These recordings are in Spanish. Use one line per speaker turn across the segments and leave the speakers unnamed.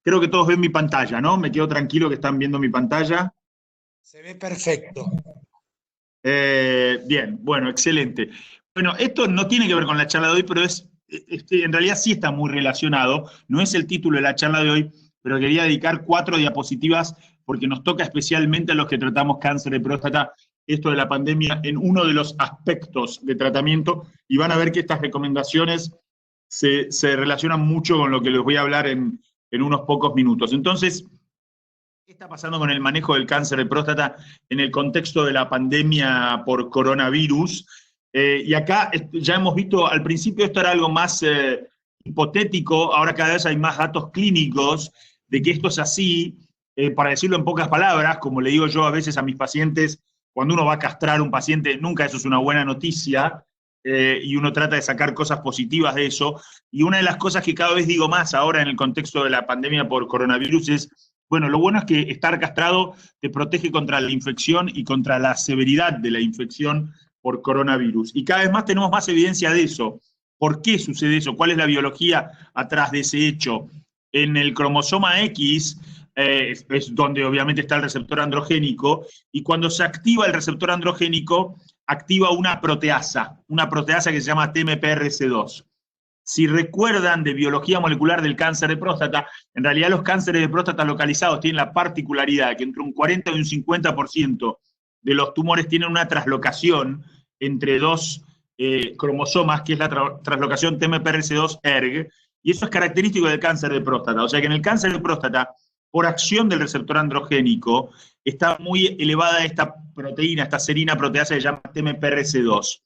Creo que todos ven mi pantalla, ¿no? Me quedo tranquilo que están viendo mi pantalla.
Se ve perfecto.
Bien, bueno, excelente. Bueno, esto no tiene que ver con la charla de hoy, pero en realidad sí está muy relacionado. No es el título de la charla de hoy, pero quería dedicar 4 diapositivas porque nos toca especialmente a los que tratamos cáncer de próstata esto de la pandemia en uno de los aspectos de tratamiento, y van a ver que estas recomendaciones se relacionan mucho con lo que les voy a hablar en unos pocos minutos. Entonces, ¿qué está pasando con el manejo del cáncer de próstata en el contexto de la pandemia por coronavirus? Y acá ya hemos visto, al principio esto era algo más hipotético, ahora cada vez hay más datos clínicos de que esto es así. Para decirlo en pocas palabras, como le digo yo a veces a mis pacientes, cuando uno va a castrar a un paciente, nunca eso es una buena noticia, y uno trata de sacar cosas positivas de eso. Y una de las cosas que cada vez digo más ahora en el contexto de la pandemia por coronavirus es, bueno, lo bueno es que estar castrado te protege contra la infección y contra la severidad de la infección por coronavirus. Y cada vez más tenemos más evidencia de eso. ¿Por qué sucede eso? ¿Cuál es la biología atrás de ese hecho? En el cromosoma X es donde obviamente está el receptor androgénico, y cuando se activa el receptor androgénico, activa una proteasa que se llama TMPRC2. Si recuerdan de biología molecular del cáncer de próstata, en realidad los cánceres de próstata localizados tienen la particularidad de que entre un 40 y un 50% de los tumores tienen una traslocación entre dos cromosomas, que es la traslocación TMPRC2-ERG, y eso es característico del cáncer de próstata. O sea que en el cáncer de próstata, por acción del receptor androgénico, está muy elevada esta proteína, esta serina proteasa que se llama TMPRC2.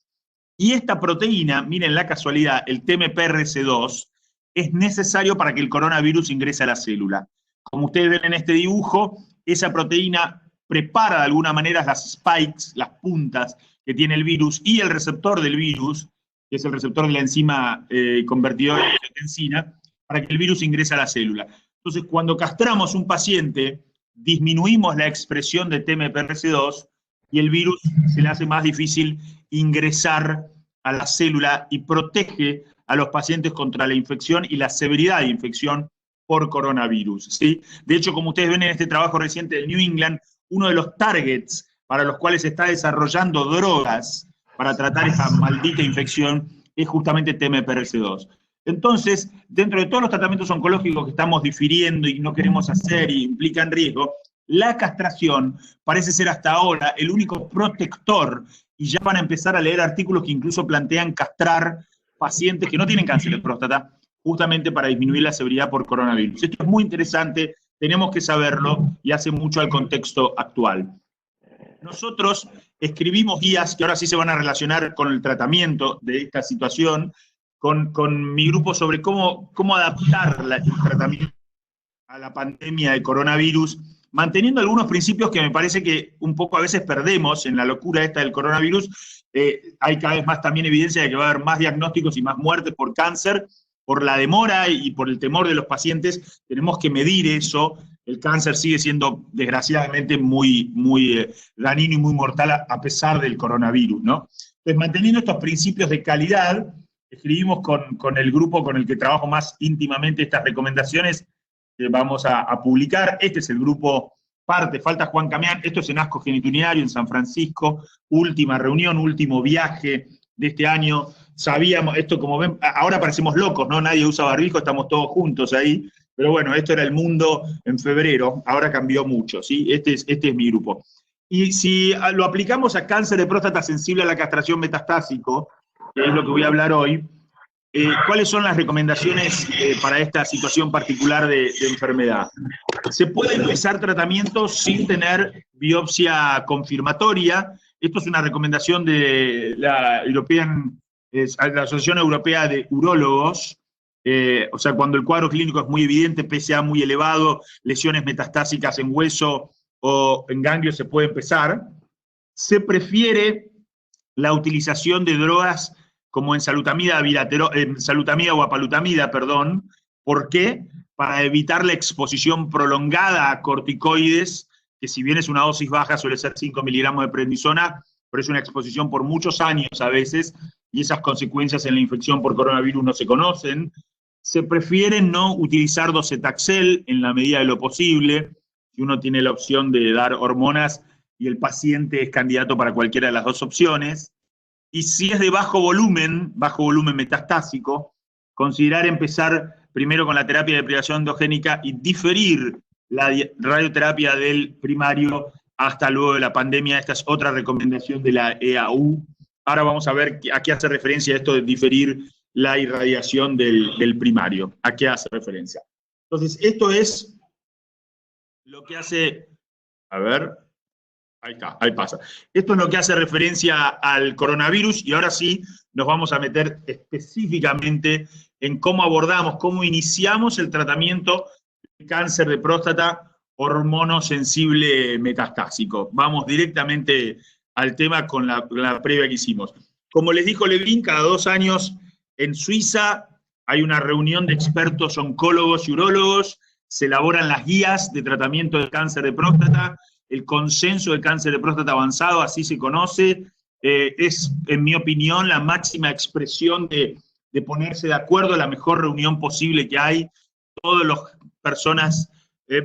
Y esta proteína, miren la casualidad, el TMPRC2, es necesario para que el coronavirus ingrese a la célula. Como ustedes ven en este dibujo, esa proteína prepara de alguna manera las spikes, las puntas que tiene el virus, y el receptor del virus, que es el receptor de la enzima convertidora de angiotensina, para que el virus ingrese a la célula. Entonces, cuando castramos un paciente, disminuimos la expresión de TMPRC2 y el virus se le hace más difícil ingresar a la célula y protege a los pacientes contra la infección y la severidad de infección por coronavirus, ¿sí? De hecho, como ustedes ven en este trabajo reciente del New England, uno de los targets para los cuales se está desarrollando drogas para tratar esta maldita infección es justamente TMPRC2. Entonces, dentro de todos los tratamientos oncológicos que estamos difiriendo y no queremos hacer y implican riesgo, la castración parece ser hasta ahora el único protector, y ya van a empezar a leer artículos que incluso plantean castrar pacientes que no tienen cáncer de próstata, justamente para disminuir la severidad por coronavirus. Esto es muy interesante, tenemos que saberlo y hace mucho al contexto actual. Nosotros escribimos guías que ahora sí se van a relacionar con el tratamiento de esta situación, con mi grupo, sobre cómo adaptar el tratamiento a la pandemia de coronavirus, manteniendo algunos principios que me parece que un poco a veces perdemos en la locura esta del coronavirus. Hay cada vez más también evidencia de que va a haber más diagnósticos y más muertes por cáncer, por la demora y por el temor de los pacientes. Tenemos que medir eso. El cáncer sigue siendo, desgraciadamente, muy dañino y muy mortal a pesar del coronavirus, ¿no? Entonces, manteniendo estos principios de calidad, escribimos con el grupo con el que trabajo más íntimamente estas recomendaciones que vamos a publicar. Este es el grupo parte, falta Juan Camián, esto es en Asco Geniturinario, en San Francisco, última reunión, último viaje de este año. Sabíamos, esto como ven, ahora parecemos locos, ¿no? Nadie usa barbijo, estamos todos juntos ahí, pero bueno, esto era el mundo en febrero, ahora cambió mucho, ¿sí? Este es mi grupo. Y si lo aplicamos a cáncer de próstata sensible a la castración metastásico, que es lo que voy a hablar hoy, ¿cuáles son las recomendaciones para esta situación particular de enfermedad? Se puede empezar tratamiento sin tener biopsia confirmatoria. Esto es una recomendación de la Asociación Europea de Urólogos. O sea, cuando el cuadro clínico es muy evidente, PSA muy elevado, lesiones metastásicas en hueso o en ganglios, se puede empezar. Se prefiere la utilización de drogas como ensalutamida o apalutamida, perdón. ¿Por qué? Para evitar la exposición prolongada a corticoides, que si bien es una dosis baja, suele ser 5 miligramos de prednisona, pero es una exposición por muchos años a veces, y esas consecuencias en la infección por coronavirus no se conocen. Se prefiere no utilizar docetaxel en la medida de lo posible, si uno tiene la opción de dar hormonas y el paciente es candidato para cualquiera de las dos opciones. Y si es de bajo volumen metastásico, considerar empezar primero con la terapia de deprivación endogénica y diferir la radioterapia del primario hasta luego de la pandemia. Esta es otra recomendación de la EAU. Ahora vamos a ver a qué hace referencia esto de diferir la irradiación del primario. ¿A qué hace referencia? Entonces, esto es lo que hace... A ver... Ahí está, ahí pasa. Esto es lo que hace referencia al coronavirus y ahora sí nos vamos a meter específicamente en cómo abordamos, cómo iniciamos el tratamiento del cáncer de próstata hormonosensible metastásico. Vamos directamente al tema con la previa que hicimos. Como les dijo Levin, cada 2 años en Suiza hay una reunión de expertos oncólogos y urólogos, se elaboran las guías de tratamiento del cáncer de próstata. El consenso de cáncer de próstata avanzado, así se conoce, es, en mi opinión, la máxima expresión de ponerse de acuerdo, la mejor reunión posible que hay. Todas las personas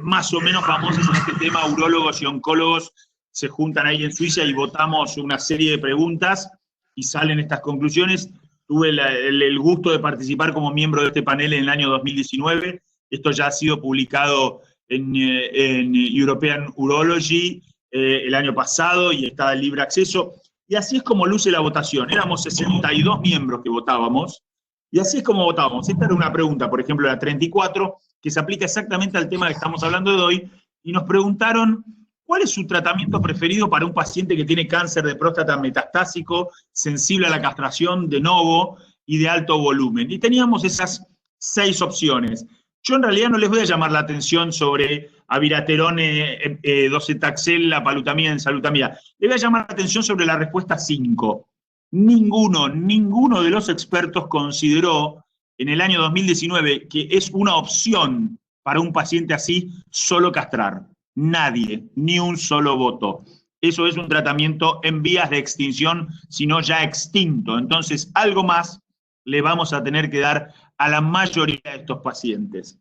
más o menos famosas en este tema, urólogos y oncólogos, se juntan ahí en Suiza y votamos una serie de preguntas y salen estas conclusiones. Tuve el gusto de participar como miembro de este panel en el año 2019. Esto ya ha sido publicado en European Urology el año pasado y está en libre acceso. Y así es como luce la votación. Éramos 62 miembros que votábamos y así es como votábamos. Esta era una pregunta, por ejemplo, la 34, que se aplica exactamente al tema que estamos hablando de hoy, y nos preguntaron cuál es su tratamiento preferido para un paciente que tiene cáncer de próstata metastásico, sensible a la castración, de novo y de alto volumen. Y teníamos esas 6 opciones. Yo en realidad no les voy a llamar la atención sobre abiraterone, docetaxel, la palutamida, ensalutamida. Les voy a llamar la atención sobre la respuesta 5. Ninguno de los expertos consideró en el año 2019 que es una opción para un paciente así solo castrar. Nadie, ni un solo voto. Eso es un tratamiento en vías de extinción, sino ya extinto. Entonces, algo más le vamos a tener que dar a la mayoría de estos pacientes.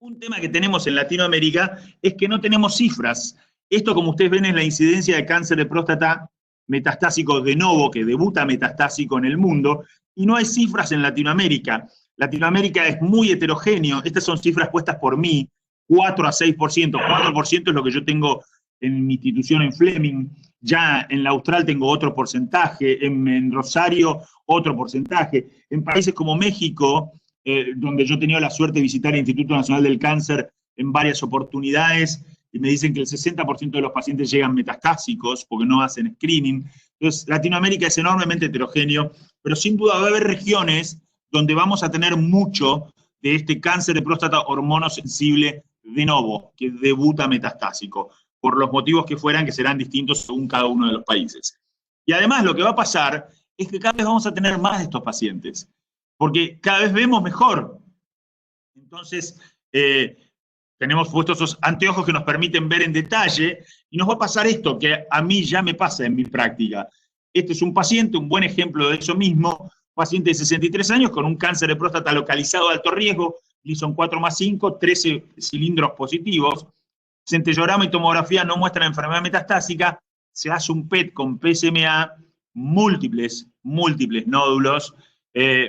Un tema que tenemos en Latinoamérica es que no tenemos cifras. Esto, como ustedes ven, es la incidencia de cáncer de próstata metastásico de novo, que debuta metastásico en el mundo, y no hay cifras en Latinoamérica. Latinoamérica es muy heterogéneo. Estas son cifras puestas por mí, 4 a 6%. 4% es lo que yo tengo en mi institución en Fleming. Ya en la Austral tengo otro porcentaje, en Rosario otro porcentaje. En países como México, donde yo he tenido la suerte de visitar el Instituto Nacional del Cáncer en varias oportunidades, y me dicen que el 60% de los pacientes llegan metastásicos porque no hacen screening. Entonces, Latinoamérica es enormemente heterogéneo, pero sin duda va a haber regiones donde vamos a tener mucho de este cáncer de próstata hormonosensible de novo, que debuta metastásico, por los motivos que fueran, que serán distintos según cada uno de los países. Y además lo que va a pasar es que cada vez vamos a tener más de estos pacientes, porque cada vez vemos mejor. Entonces, tenemos puestos esos anteojos que nos permiten ver en detalle, y nos va a pasar esto, que a mí ya me pasa en mi práctica. Este es un paciente, un buen ejemplo de eso mismo, paciente de 63 años con un cáncer de próstata localizado de alto riesgo, Gleason 4+5, 13 cilindros positivos, centellograma y tomografía no muestran enfermedad metastásica, se hace un PET con PSMA, múltiples nódulos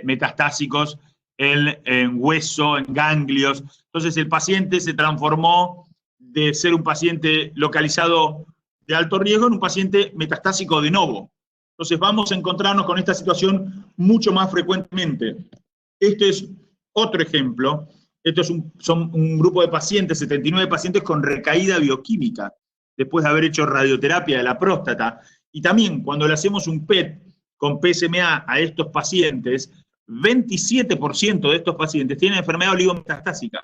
metastásicos en hueso, en ganglios. Entonces el paciente se transformó de ser un paciente localizado de alto riesgo en un paciente metastásico de novo. Entonces vamos a encontrarnos con esta situación mucho más frecuentemente. Este es otro ejemplo. Esto es son un grupo de pacientes, 79 pacientes con recaída bioquímica, después de haber hecho radioterapia de la próstata. Y también cuando le hacemos un PET con PSMA a estos pacientes, 27% de estos pacientes tienen enfermedad oligometastásica.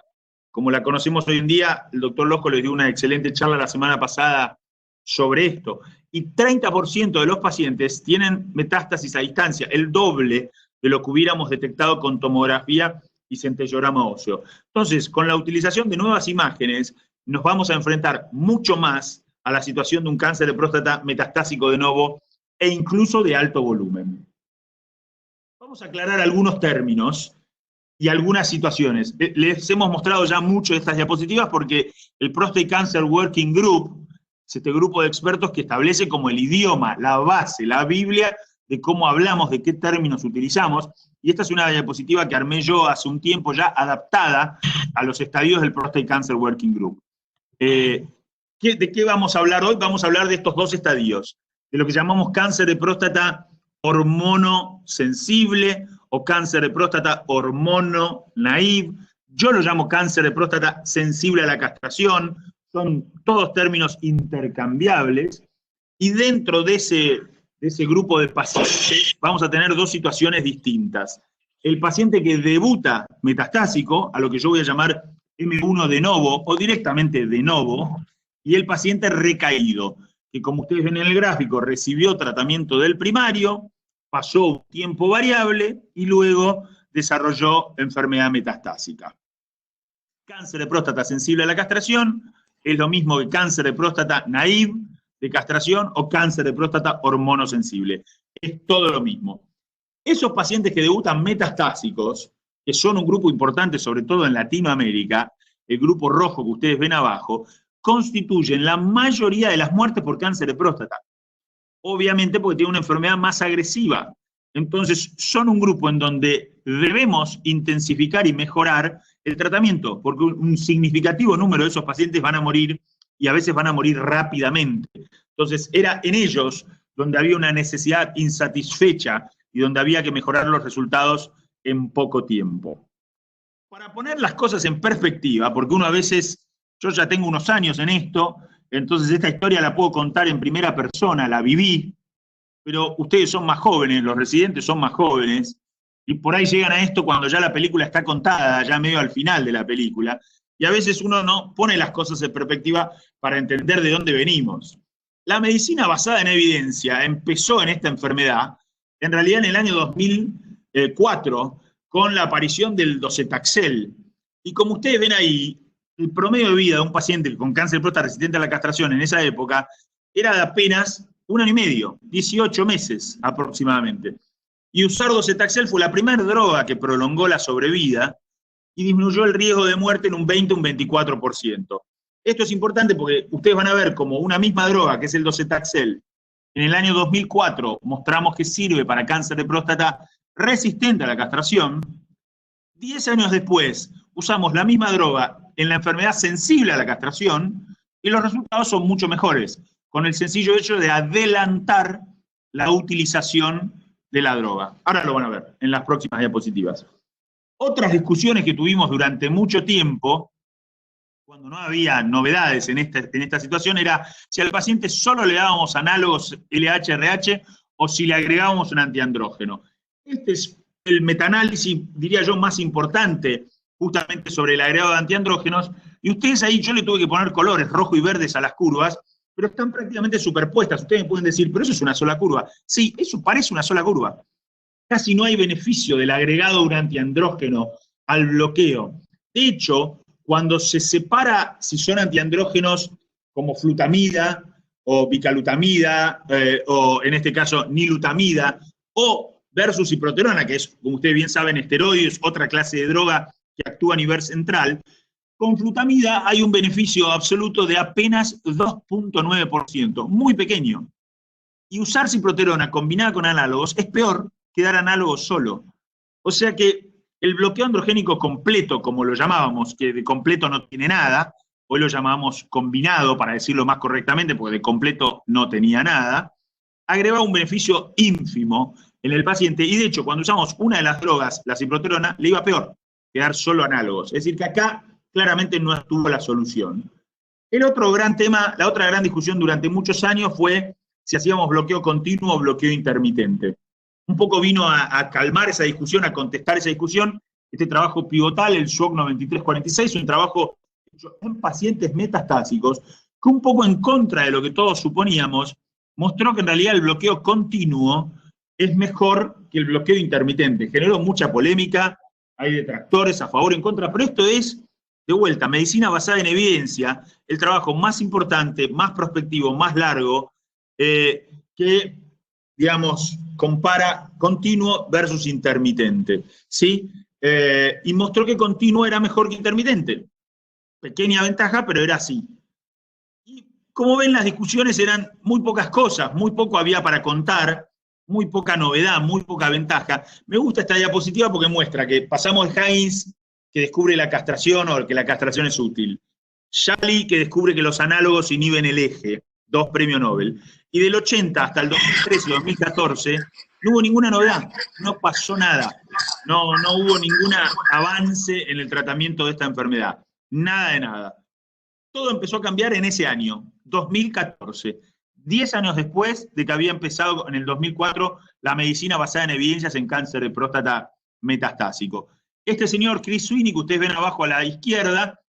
Como la conocemos hoy en día, el doctor Losco les dio una excelente charla la semana pasada sobre esto. Y 30% de los pacientes tienen metástasis a distancia, el doble de lo que hubiéramos detectado con tomografía y centellograma óseo. Entonces, con la utilización de nuevas imágenes, nos vamos a enfrentar mucho más a la situación de un cáncer de próstata metastásico de novo e incluso de alto volumen. Vamos a aclarar algunos términos. y algunas situaciones. Les hemos mostrado ya mucho de estas diapositivas porque el Prostate Cancer Working Group es este grupo de expertos que establece como el idioma, la base, la Biblia de cómo hablamos, de qué términos utilizamos. Y esta es una diapositiva que armé yo hace un tiempo ya adaptada a los estadios del Prostate Cancer Working Group. ¿De qué vamos a hablar hoy? Vamos a hablar de estos dos estadios, de lo que llamamos cáncer de próstata hormonosensible o cáncer de próstata hormono naive. Yo lo llamo cáncer de próstata sensible a la castración. Son todos términos intercambiables. Y dentro de ese grupo de pacientes vamos a tener dos situaciones distintas. El paciente que debuta metastásico, a lo que yo voy a llamar M1 de novo o directamente de novo, y el paciente recaído, que como ustedes ven en el gráfico, recibió tratamiento del primario, pasó un tiempo variable y luego desarrolló enfermedad metastásica. Cáncer de próstata sensible a la castración es lo mismo que cáncer de próstata naive de castración o cáncer de próstata hormonosensible. Es todo lo mismo. Esos pacientes que debutan metastásicos, que son un grupo importante, sobre todo en Latinoamérica, el grupo rojo que ustedes ven abajo, constituyen la mayoría de las muertes por cáncer de próstata. Obviamente porque tienen una enfermedad más agresiva. Entonces, son un grupo en donde debemos intensificar y mejorar el tratamiento, porque un significativo número de esos pacientes van a morir y a veces van a morir rápidamente. Entonces, era en ellos donde había una necesidad insatisfecha y donde había que mejorar los resultados en poco tiempo. Para poner las cosas en perspectiva, porque uno a veces, yo ya tengo unos años en esto, entonces esta historia la puedo contar en primera persona, la viví, pero ustedes son más jóvenes, los residentes son más jóvenes, y por ahí llegan a esto cuando ya la película está contada, ya medio al final de la película, y a veces uno no pone las cosas en perspectiva para entender de dónde venimos. La medicina basada en evidencia empezó en esta enfermedad, en realidad en el año 2004, con la aparición del docetaxel. Y como ustedes ven ahí, el promedio de vida de un paciente con cáncer de próstata resistente a la castración en esa época era de apenas 1 año y medio, 18 meses aproximadamente. Y usar docetaxel fue la primera droga que prolongó la sobrevida y disminuyó el riesgo de muerte en un 20 o un 24%. Esto es importante porque ustedes van a ver como una misma droga, que es el docetaxel, en el año 2004 mostramos que sirve para cáncer de próstata resistente a la castración. 10 años después usamos la misma droga en la enfermedad sensible a la castración y los resultados son mucho mejores, con el sencillo hecho de adelantar la utilización de la droga. Ahora lo van a ver en las próximas diapositivas. Otras discusiones que tuvimos durante mucho tiempo, cuando no había novedades en esta situación, era si al paciente solo le dábamos análogos LH-RH o si le agregábamos un antiandrógeno. Este es el metaanálisis, diría yo, más importante justamente sobre el agregado de antiandrógenos, y ustedes ahí, yo le tuve que poner colores rojo y verdes a las curvas, pero están prácticamente superpuestas. Ustedes me pueden decir, pero eso es una sola curva. Sí, eso parece una sola curva. Casi no hay beneficio del agregado de un antiandrógeno al bloqueo. De hecho, cuando se separa si son antiandrógenos como flutamida o bicalutamida, o en este caso nilutamida, o versus ciproterona, que es, como ustedes bien saben, esteroides, otra clase de droga que actúa a nivel central, con flutamida hay un beneficio absoluto de apenas 2.9%, muy pequeño. Y usar ciproterona combinada con análogos es peor que dar análogos solo. O sea que el bloqueo androgénico completo, como lo llamábamos, que de completo no tiene nada, hoy lo llamamos combinado, para decirlo más correctamente, porque de completo no tenía nada, agregaba un beneficio ínfimo en el paciente, y de hecho, cuando usamos una de las drogas, la ciproterona, le iba peor que dar solo análogos. Es decir, que acá claramente no estuvo la solución. El otro gran tema, la otra gran discusión durante muchos años fue si hacíamos bloqueo continuo o bloqueo intermitente. Un poco vino a calmar esa discusión, a contestar esa discusión, este trabajo pivotal, el SWOG 9346, un trabajo hecho en pacientes metastásicos, que un poco en contra de lo que todos suponíamos, mostró que en realidad el bloqueo continuo es mejor que el bloqueo intermitente. Generó mucha polémica, hay detractores a favor, en contra, pero esto es, de vuelta, medicina basada en evidencia, el trabajo más importante, más prospectivo, más largo, que, digamos, compara continuo versus intermitente, ¿sí? y mostró que continuo era mejor que intermitente. Pequeña ventaja, pero era así. Y como ven, las discusiones eran muy pocas cosas, muy poco había para contar, muy poca novedad, muy poca ventaja. Me gusta esta diapositiva porque muestra que pasamos de Heinz, que descubre la castración o que la castración es útil. Shally, que descubre que los análogos inhiben el eje, 2 premios Nobel. Y del 80 hasta el 2013 y 2014 no hubo ninguna novedad, no pasó nada. No hubo ningún avance en el tratamiento de esta enfermedad. Nada de nada. Todo empezó a cambiar en ese año, 2014. 10 años después de que había empezado en el 2004 la medicina basada en evidencias en cáncer de próstata metastásico. Este señor Chris Sweeney, que ustedes ven abajo a la izquierda,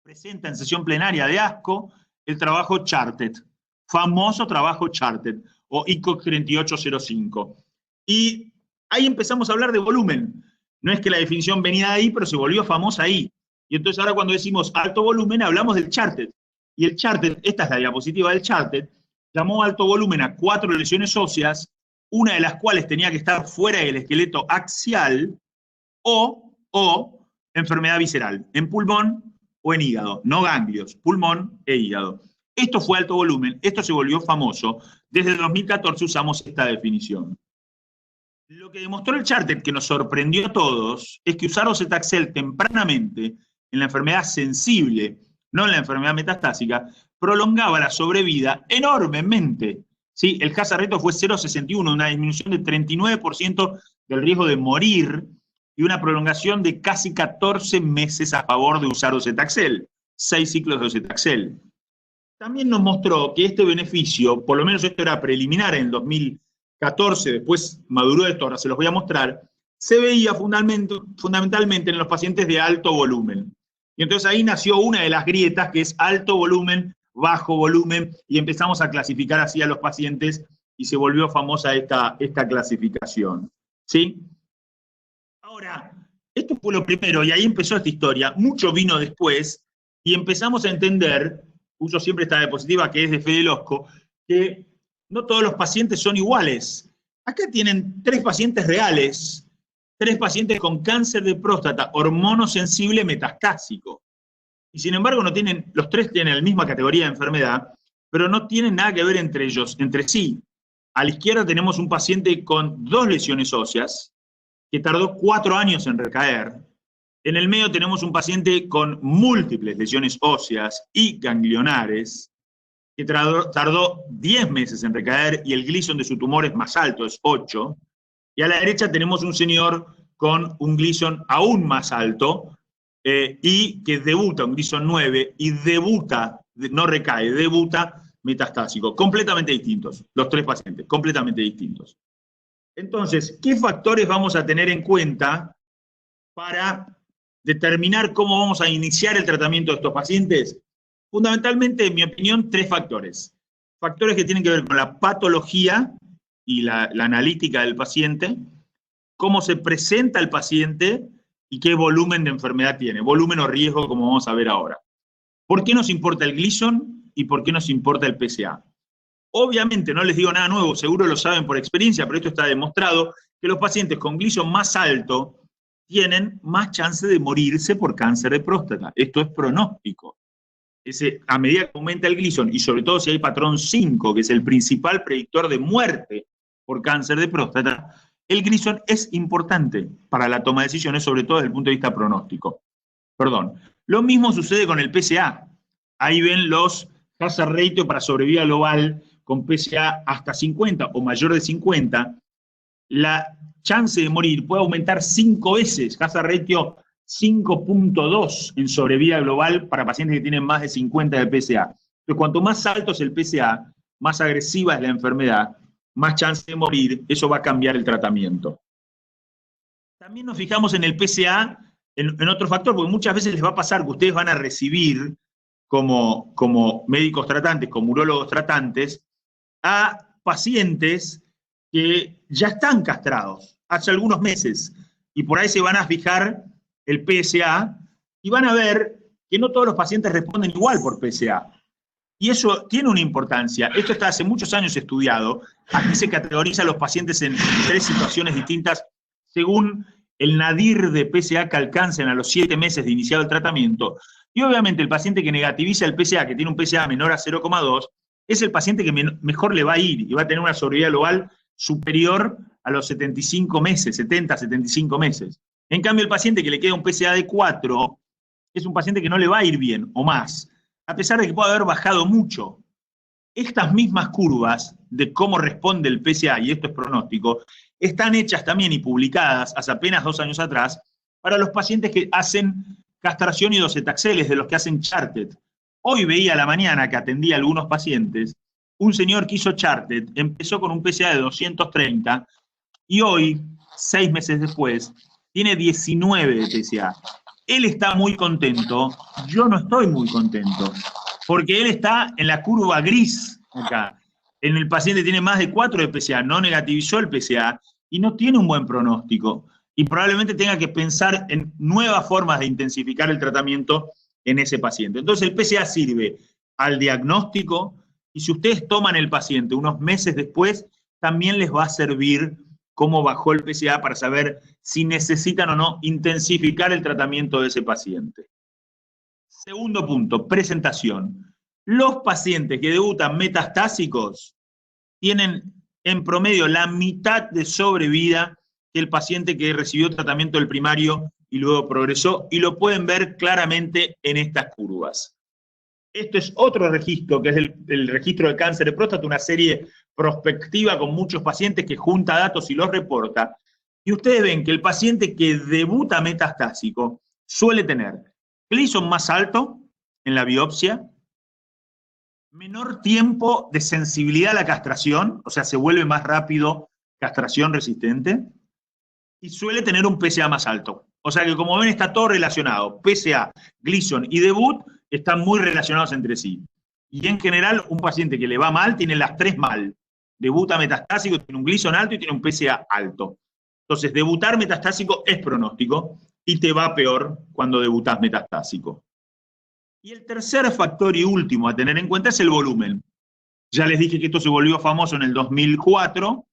presenta en sesión plenaria de ASCO el trabajo Charted, famoso trabajo Charted, o ICOG 3805. Y ahí empezamos a hablar de volumen. No es que la definición venía de ahí, pero se volvió famosa ahí. Y entonces ahora cuando decimos alto volumen, hablamos del Charted. Y el Charted, esta es la diapositiva del Charted, llamó alto volumen a 4 lesiones óseas, una de las cuales tenía que estar fuera del esqueleto axial, o enfermedad visceral, en pulmón o en hígado, no ganglios, pulmón e hígado. Esto fue alto volumen, esto se volvió famoso. Desde el 2014 usamos esta definición. Lo que demostró el Charted, que nos sorprendió a todos, es que usar docetaxel tempranamente en la enfermedad sensible, no en la enfermedad metastásica, prolongaba la sobrevida enormemente. ¿Sí? El hazard ratio fue 0,61, una disminución de 39% del riesgo de morir y una prolongación de casi 14 meses a favor de usar docetaxel, 6 ciclos de docetaxel. También nos mostró que este beneficio, por lo menos esto era preliminar en el 2014, después maduró esto, ahora se los voy a mostrar, se veía fundamentalmente en los pacientes de alto volumen. Y entonces ahí nació una de las grietas, que es alto volumen, bajo volumen, y empezamos a clasificar así a los pacientes, y se volvió famosa esta clasificación. ¿Sí? Ahora, esto fue lo primero, y ahí empezó esta historia. Mucho vino después, y empezamos a entender, uso siempre esta diapositiva que es de Fede Losco, que no todos los pacientes son iguales. Acá tienen 3 pacientes reales, 3 pacientes con cáncer de próstata, hormonosensible metastásico. Y sin embargo, los 3 tienen la misma categoría de enfermedad, pero no tienen nada que ver entre ellos, entre sí. A la izquierda tenemos un paciente con 2 lesiones óseas, que tardó 4 años en recaer. En el medio tenemos un paciente con múltiples lesiones óseas y ganglionares, que tardó 10 meses en recaer y el Gleason de su tumor es más alto, es 8. Y a la derecha tenemos un señor con un Gleason aún más alto y que debuta, un Gleason 9, y debuta, no recae, debuta metastásico. Completamente distintos, los 3 pacientes, completamente distintos. Entonces, ¿qué factores vamos a tener en cuenta para determinar cómo vamos a iniciar el tratamiento de estos pacientes? Fundamentalmente, en mi opinión, 3 factores. Factores que tienen que ver con la patología y la analítica del paciente, cómo se presenta el paciente y qué volumen de enfermedad tiene, volumen o riesgo, como vamos a ver ahora. ¿Por qué nos importa el Gleason y por qué nos importa el PSA? Obviamente, no les digo nada nuevo, seguro lo saben por experiencia, pero esto está demostrado, que los pacientes con Gleason más alto tienen más chance de morirse por cáncer de próstata. Esto es pronóstico. A medida que aumenta el Gleason, y sobre todo si hay patrón 5, que es el principal predictor de muerte por cáncer de próstata, el Gleason es importante para la toma de decisiones, sobre todo desde el punto de vista pronóstico. Lo mismo sucede con el PSA. Ahí ven los hazard ratio para sobrevida global con PSA hasta 50 o mayor de 50. La chance de morir puede aumentar 5 veces, hazard ratio 5.2 en sobrevida global para pacientes que tienen más de 50 de PSA. Entonces, cuanto más alto es el PSA, más agresiva es la enfermedad, más chance de morir, eso va a cambiar el tratamiento. También nos fijamos en el PSA, en otro factor, porque muchas veces les va a pasar que ustedes van a recibir como médicos tratantes, como urólogos tratantes, a pacientes que ya están castrados hace algunos meses, y por ahí se van a fijar el PSA, y van a ver que no todos los pacientes responden igual por PSA. Y eso tiene una importancia. Esto está hace muchos años estudiado. Aquí se categoriza a los pacientes en 3 situaciones distintas según el nadir de PSA que alcancen a los 7 meses de iniciado el tratamiento. Y obviamente el paciente que negativiza el PSA, que tiene un PSA menor a 0,2, es el paciente que mejor le va a ir y va a tener una sobrevida global superior a los 75 meses, 70, 75 meses. En cambio, el paciente que le queda un PSA de 4 es un paciente que no le va a ir bien o más, a pesar de que puede haber bajado mucho. Estas mismas curvas de cómo responde el PSA, y esto es pronóstico, están hechas también y publicadas hace apenas 2 años atrás para los pacientes que hacen castración y docetaxeles, de los que hacen Charted. Hoy veía a la mañana que atendía a algunos pacientes, un señor que hizo Charted, empezó con un PSA de 230 y hoy, 6 meses después, tiene 19 de PSA. Él está muy contento, yo no estoy muy contento, porque él está en la curva gris acá. En el paciente tiene más de 4 de PSA, no negativizó el PSA y no tiene un buen pronóstico. Y probablemente tenga que pensar en nuevas formas de intensificar el tratamiento en ese paciente. Entonces el PSA sirve al diagnóstico y si ustedes toman el paciente unos meses después, también les va a servir cómo bajó el PSA para saber si necesitan o no intensificar el tratamiento de ese paciente. Segundo punto, presentación. Los pacientes que debutan metastásicos tienen en promedio la mitad de sobrevida que el paciente que recibió tratamiento del primario y luego progresó, y lo pueden ver claramente en estas curvas. Esto es otro registro, que es el registro de cáncer de próstata, una serie prospectiva con muchos pacientes que junta datos y los reporta. Y ustedes ven que el paciente que debuta metastásico suele tener Gleason más alto en la biopsia, menor tiempo de sensibilidad a la castración, o sea, se vuelve más rápido castración resistente, y suele tener un PSA más alto. O sea que, como ven, está todo relacionado. PSA, Gleason y debut están muy relacionados entre sí. Y en general, un paciente que le va mal tiene las 3 mal. Debuta metastásico, tiene un Gleason alto y tiene un PSA alto. Entonces, debutar metastásico es pronóstico y te va peor cuando debutas metastásico. Y el tercer factor y último a tener en cuenta es el volumen. Ya les dije que esto se volvió famoso en el 2004,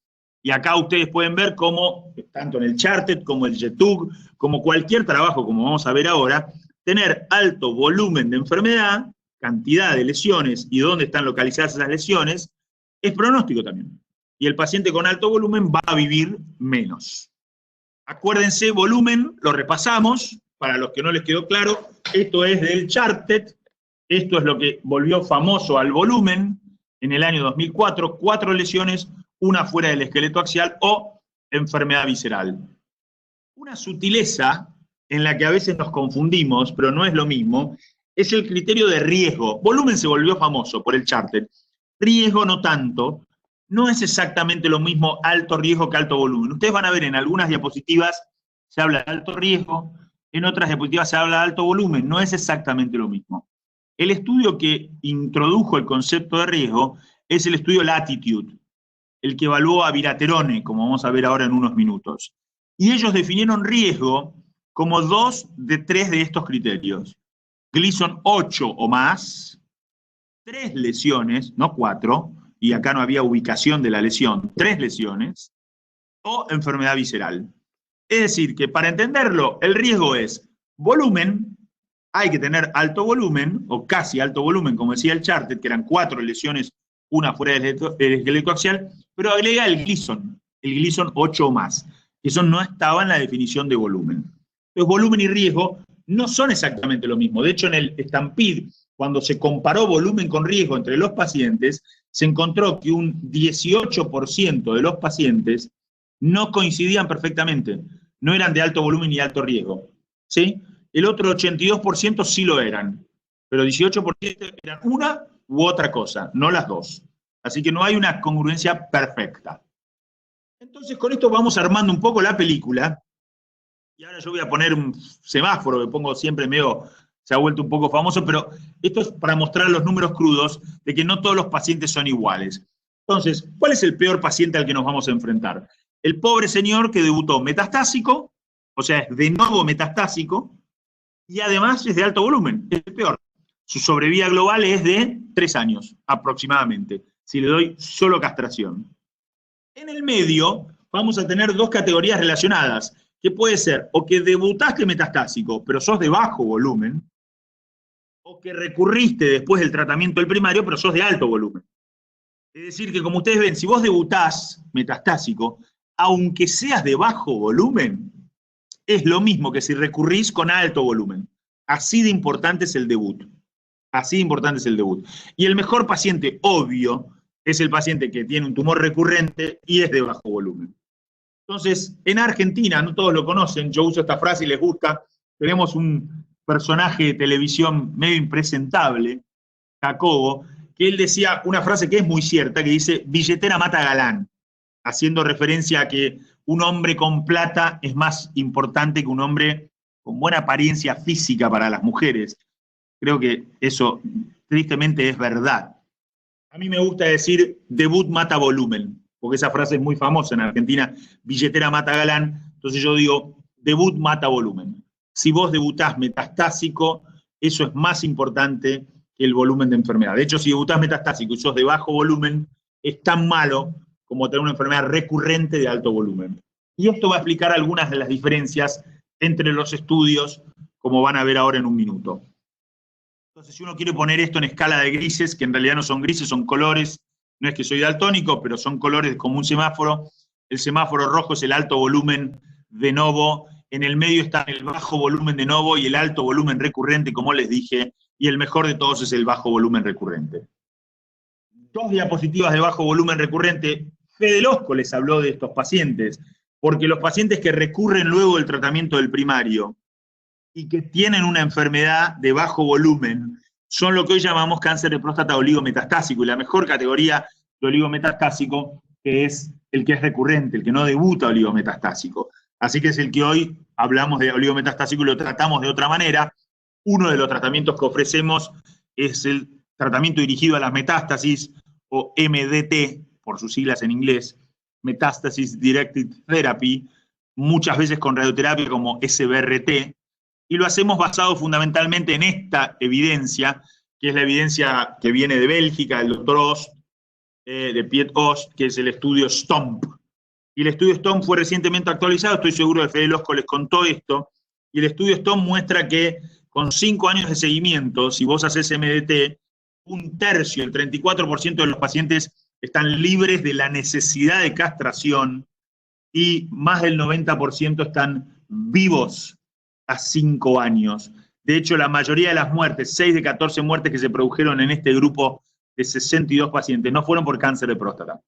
y acá ustedes pueden ver cómo, tanto en el Charted como el JETUG, como cualquier trabajo, como vamos a ver ahora, tener alto volumen de enfermedad, cantidad de lesiones y dónde están localizadas esas lesiones, es pronóstico también. Y el paciente con alto volumen va a vivir menos. Acuérdense, volumen, lo repasamos, para los que no les quedó claro, esto es del Charted, esto es lo que volvió famoso al volumen en el año 2004, 4 lesiones, una fuera del esqueleto axial o enfermedad visceral. Una sutileza en la que a veces nos confundimos, pero no es lo mismo, es el criterio de riesgo. Volumen se volvió famoso por el Charted. Riesgo no tanto. No es exactamente lo mismo alto riesgo que alto volumen. Ustedes van a ver en algunas diapositivas se habla de alto riesgo, en otras diapositivas se habla de alto volumen. No es exactamente lo mismo. El estudio que introdujo el concepto de riesgo es el estudio Latitude, el que evaluó a Viraterone, como vamos a ver ahora en unos minutos. Y ellos definieron riesgo como 2 de 3 de estos criterios. Gleason 8 o más, 3 lesiones, no 4, y acá no había ubicación de la lesión, 3 lesiones, o enfermedad visceral. Es decir, que para entenderlo, el riesgo es volumen, hay que tener alto volumen, o casi alto volumen, como decía el Charted, que eran 4 lesiones, una fuera del esqueleto axial, pero agrega el Gleason 8 o más. Eso no estaba en la definición de volumen. Entonces, volumen y riesgo no son exactamente lo mismo. De hecho, en el Stampede, cuando se comparó volumen con riesgo entre los pacientes, se encontró que un 18% de los pacientes no coincidían perfectamente. No eran de alto volumen y alto riesgo. ¿Sí? El otro 82% sí lo eran, pero 18% eran una u otra cosa, no las dos. Así que no hay una congruencia perfecta. Entonces, con esto vamos armando un poco la película. Y ahora yo voy a poner un semáforo que pongo siempre medio, se ha vuelto un poco famoso, pero esto es para mostrar los números crudos de que no todos los pacientes son iguales. Entonces, ¿cuál es el peor paciente al que nos vamos a enfrentar? El pobre señor que debutó metastásico, o sea, es de nuevo metastásico, y además es de alto volumen, es el peor. Su sobrevida global es de 3 años, aproximadamente, si le doy solo castración. En el medio vamos a tener 2 categorías relacionadas, que puede ser o que debutaste metastásico, pero sos de bajo volumen, o que recurriste después del tratamiento del primario, pero sos de alto volumen. Es decir, que como ustedes ven, si vos debutás metastásico, aunque seas de bajo volumen, es lo mismo que si recurrís con alto volumen. Así de importante es el debut. Así de importante es el debut. Y el mejor paciente, obvio, es el paciente que tiene un tumor recurrente y es de bajo volumen. Entonces, en Argentina, no todos lo conocen, yo uso esta frase y les gusta, tenemos un personaje de televisión medio impresentable, Jacobo, que él decía una frase que es muy cierta, que dice, billetera mata galán, haciendo referencia a que un hombre con plata es más importante que un hombre con buena apariencia física para las mujeres. Creo que eso tristemente es verdad. A mí me gusta decir, debut mata volumen, porque esa frase es muy famosa en Argentina, billetera mata galán, entonces yo digo, debut mata volumen. Si vos debutás metastásico, eso es más importante que el volumen de enfermedad. De hecho, si debutás metastásico y sos de bajo volumen, es tan malo como tener una enfermedad recurrente de alto volumen. Y esto va a explicar algunas de las diferencias entre los estudios, como van a ver ahora en un minuto. Entonces, si uno quiere poner esto en escala de grises, que en realidad no son grises, son colores, no es que soy daltónico, pero son colores como un semáforo. El semáforo rojo es el alto volumen de novo, en el medio está el bajo volumen de novo y el alto volumen recurrente, como les dije, y el mejor de todos es el bajo volumen recurrente. Dos diapositivas de bajo volumen recurrente. Fede Losco les habló de estos pacientes, porque los pacientes que recurren luego del tratamiento del primario y que tienen una enfermedad de bajo volumen son lo que hoy llamamos cáncer de próstata oligometastásico, y la mejor categoría de oligometastásico es el que es recurrente, el que no debuta oligometastásico. Así que es el que hoy hablamos de oligometastásico y lo tratamos de otra manera. Uno de los tratamientos que ofrecemos es el tratamiento dirigido a las metástasis, o MDT, por sus siglas en inglés, Metastasis Directed Therapy, muchas veces con radioterapia como SBRT, y lo hacemos basado fundamentalmente en esta evidencia, que es la evidencia que viene de Bélgica, del doctor Ost, de Piet Ost, que es el estudio STOMP. Y el estudio STOMP fue recientemente actualizado, estoy seguro que Fede Losco les contó esto, y el estudio STOMP muestra que con 5 años de seguimiento, si vos haces MDT, un tercio, el 34% de los pacientes están libres de la necesidad de castración y más del 90% están vivos a 5 años. De hecho, la mayoría de las muertes, 6 de 14 muertes que se produjeron en este grupo de 62 pacientes, no fueron por cáncer de próstata.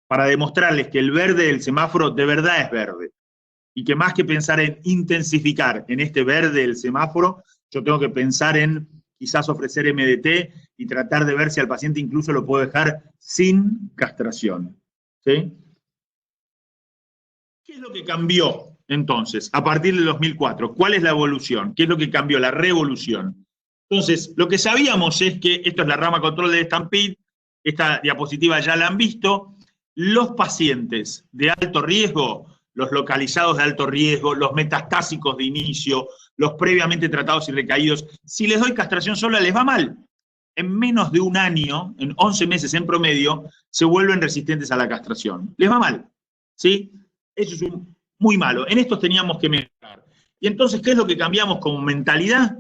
Para demostrarles que el verde del semáforo de verdad es verde y que más que pensar en intensificar en este verde del semáforo, yo tengo que pensar en quizás ofrecer MDT y tratar de ver si al paciente incluso lo puedo dejar sin castración. ¿Sí? ¿Qué es lo que cambió entonces a partir del 2004? ¿Cuál es la evolución? ¿Qué es lo que cambió? La revolución. Entonces, lo que sabíamos es que, esto es la rama control de Stampede, esta diapositiva ya la han visto, los pacientes de alto riesgo, los localizados de alto riesgo, los metastásicos de inicio, los previamente tratados y recaídos, si les doy castración sola les va mal. En menos de un año, en 11 meses en promedio, se vuelven resistentes a la castración. Les va mal, ¿sí? Eso es muy malo. En estos teníamos que mejorar. Y entonces, ¿qué es lo que cambiamos como mentalidad?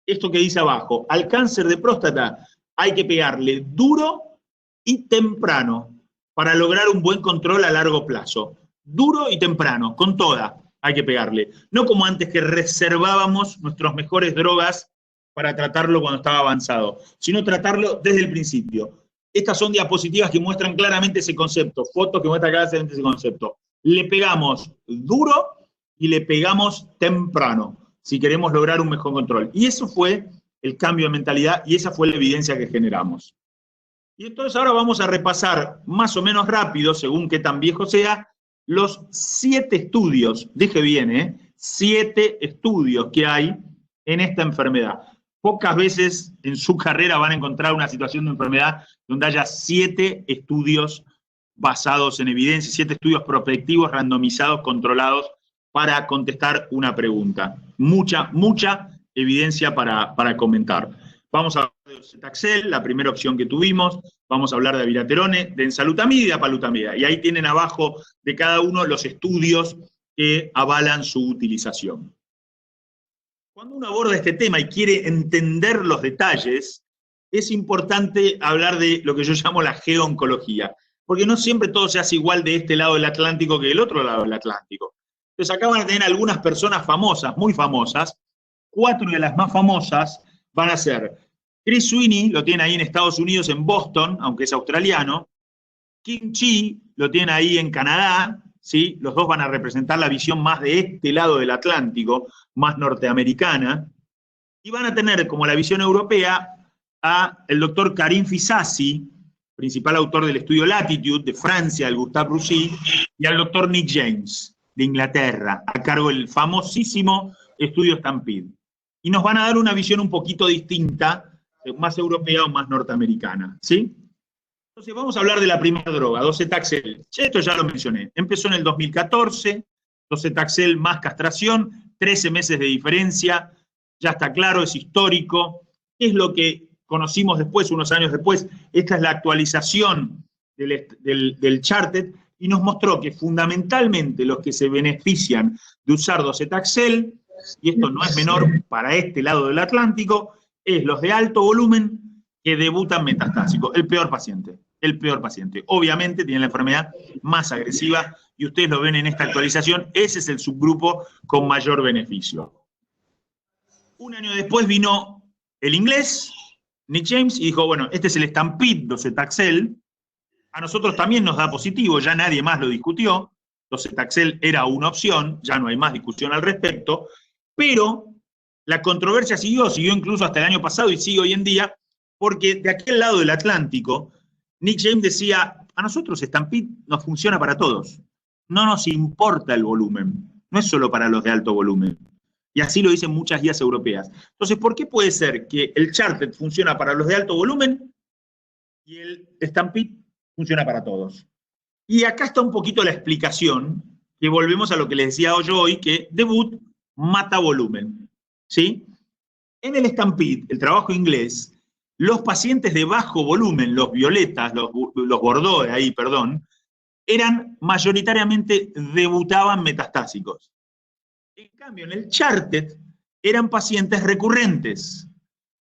Esto que dice abajo, al cáncer de próstata hay que pegarle duro y temprano para lograr un buen control a largo plazo. Duro y temprano, con toda hay que pegarle. No como antes que reservábamos nuestras mejores drogas para tratarlo cuando estaba avanzado, sino tratarlo desde el principio. Estas son diapositivas que muestran claramente ese concepto, fotos que muestran claramente ese concepto. Le pegamos duro y le pegamos temprano, si queremos lograr un mejor control. Y eso fue el cambio de mentalidad y esa fue la evidencia que generamos. Y entonces ahora vamos a repasar más o menos rápido, según qué tan viejo sea, los 7 estudios, dije bien, 7 estudios que hay en esta enfermedad. Pocas veces en su carrera van a encontrar una situación de enfermedad donde haya 7 estudios basados en evidencia, 7 estudios prospectivos, randomizados, controlados, para contestar una pregunta. Mucha evidencia para comentar. Vamos a hablar de docetaxel, la primera opción que tuvimos. Vamos a hablar de abiraterone, de enzalutamida y de apalutamida. Y ahí tienen abajo de cada uno los estudios que avalan su utilización. Cuando uno aborda este tema y quiere entender los detalles, es importante hablar de lo que yo llamo la geoncología, porque no siempre todo se hace igual de este lado del Atlántico que del otro lado del Atlántico. Entonces acá van a tener algunas personas famosas, muy famosas. 4 de las más famosas van a ser Chris Sweeney, lo tiene ahí en Estados Unidos, en Boston, aunque es australiano. Kim Chi, lo tiene ahí en Canadá, ¿sí? Los dos van a representar la visión más de este lado del Atlántico, más norteamericana. Y van a tener como la visión europea a el doctor Karim Fisasi, principal autor del estudio Latitude, de Francia, el Gustave Roussy, y al doctor Nick James, de Inglaterra, a cargo del famosísimo estudio Stampede. Y nos van a dar una visión un poquito distinta, más europea o más norteamericana, ¿sí? Entonces vamos a hablar de la primera droga, docetaxel. Esto ya lo mencioné. Empezó en el 2014, docetaxel más castración, 13 meses de diferencia, ya está claro, es histórico. Es lo que conocimos después, unos años después. Esta es la actualización del Charted y nos mostró que fundamentalmente los que se benefician de usar docetaxel, y esto no es menor para este lado del Atlántico, es los de alto volumen que debutan metastásicos. El peor paciente. Obviamente tiene la enfermedad más agresiva y ustedes lo ven en esta actualización, ese es el subgrupo con mayor beneficio. Un año después vino el inglés, Nick James, y dijo, bueno, este es el Stampede docetaxel, a nosotros también nos da positivo, ya nadie más lo discutió, docetaxel era una opción, ya no hay más discusión al respecto, pero la controversia siguió incluso hasta el año pasado y sigue hoy en día, porque de aquel lado del Atlántico, Nick James decía, a nosotros Stampede nos funciona para todos, no nos importa el volumen, no es solo para los de alto volumen. Y así lo dicen muchas guías europeas. Entonces, ¿por qué puede ser que el Charted funciona para los de alto volumen y el Stampede funciona para todos? Y acá está un poquito la explicación, que volvemos a lo que les decía yo hoy, que debut mata volumen, ¿sí? En el Stampede, el trabajo inglés, los pacientes de bajo volumen, los violetas, los bordeaux ahí, perdón, eran mayoritariamente, debutaban metastásicos. En cambio, en el Charted eran pacientes recurrentes.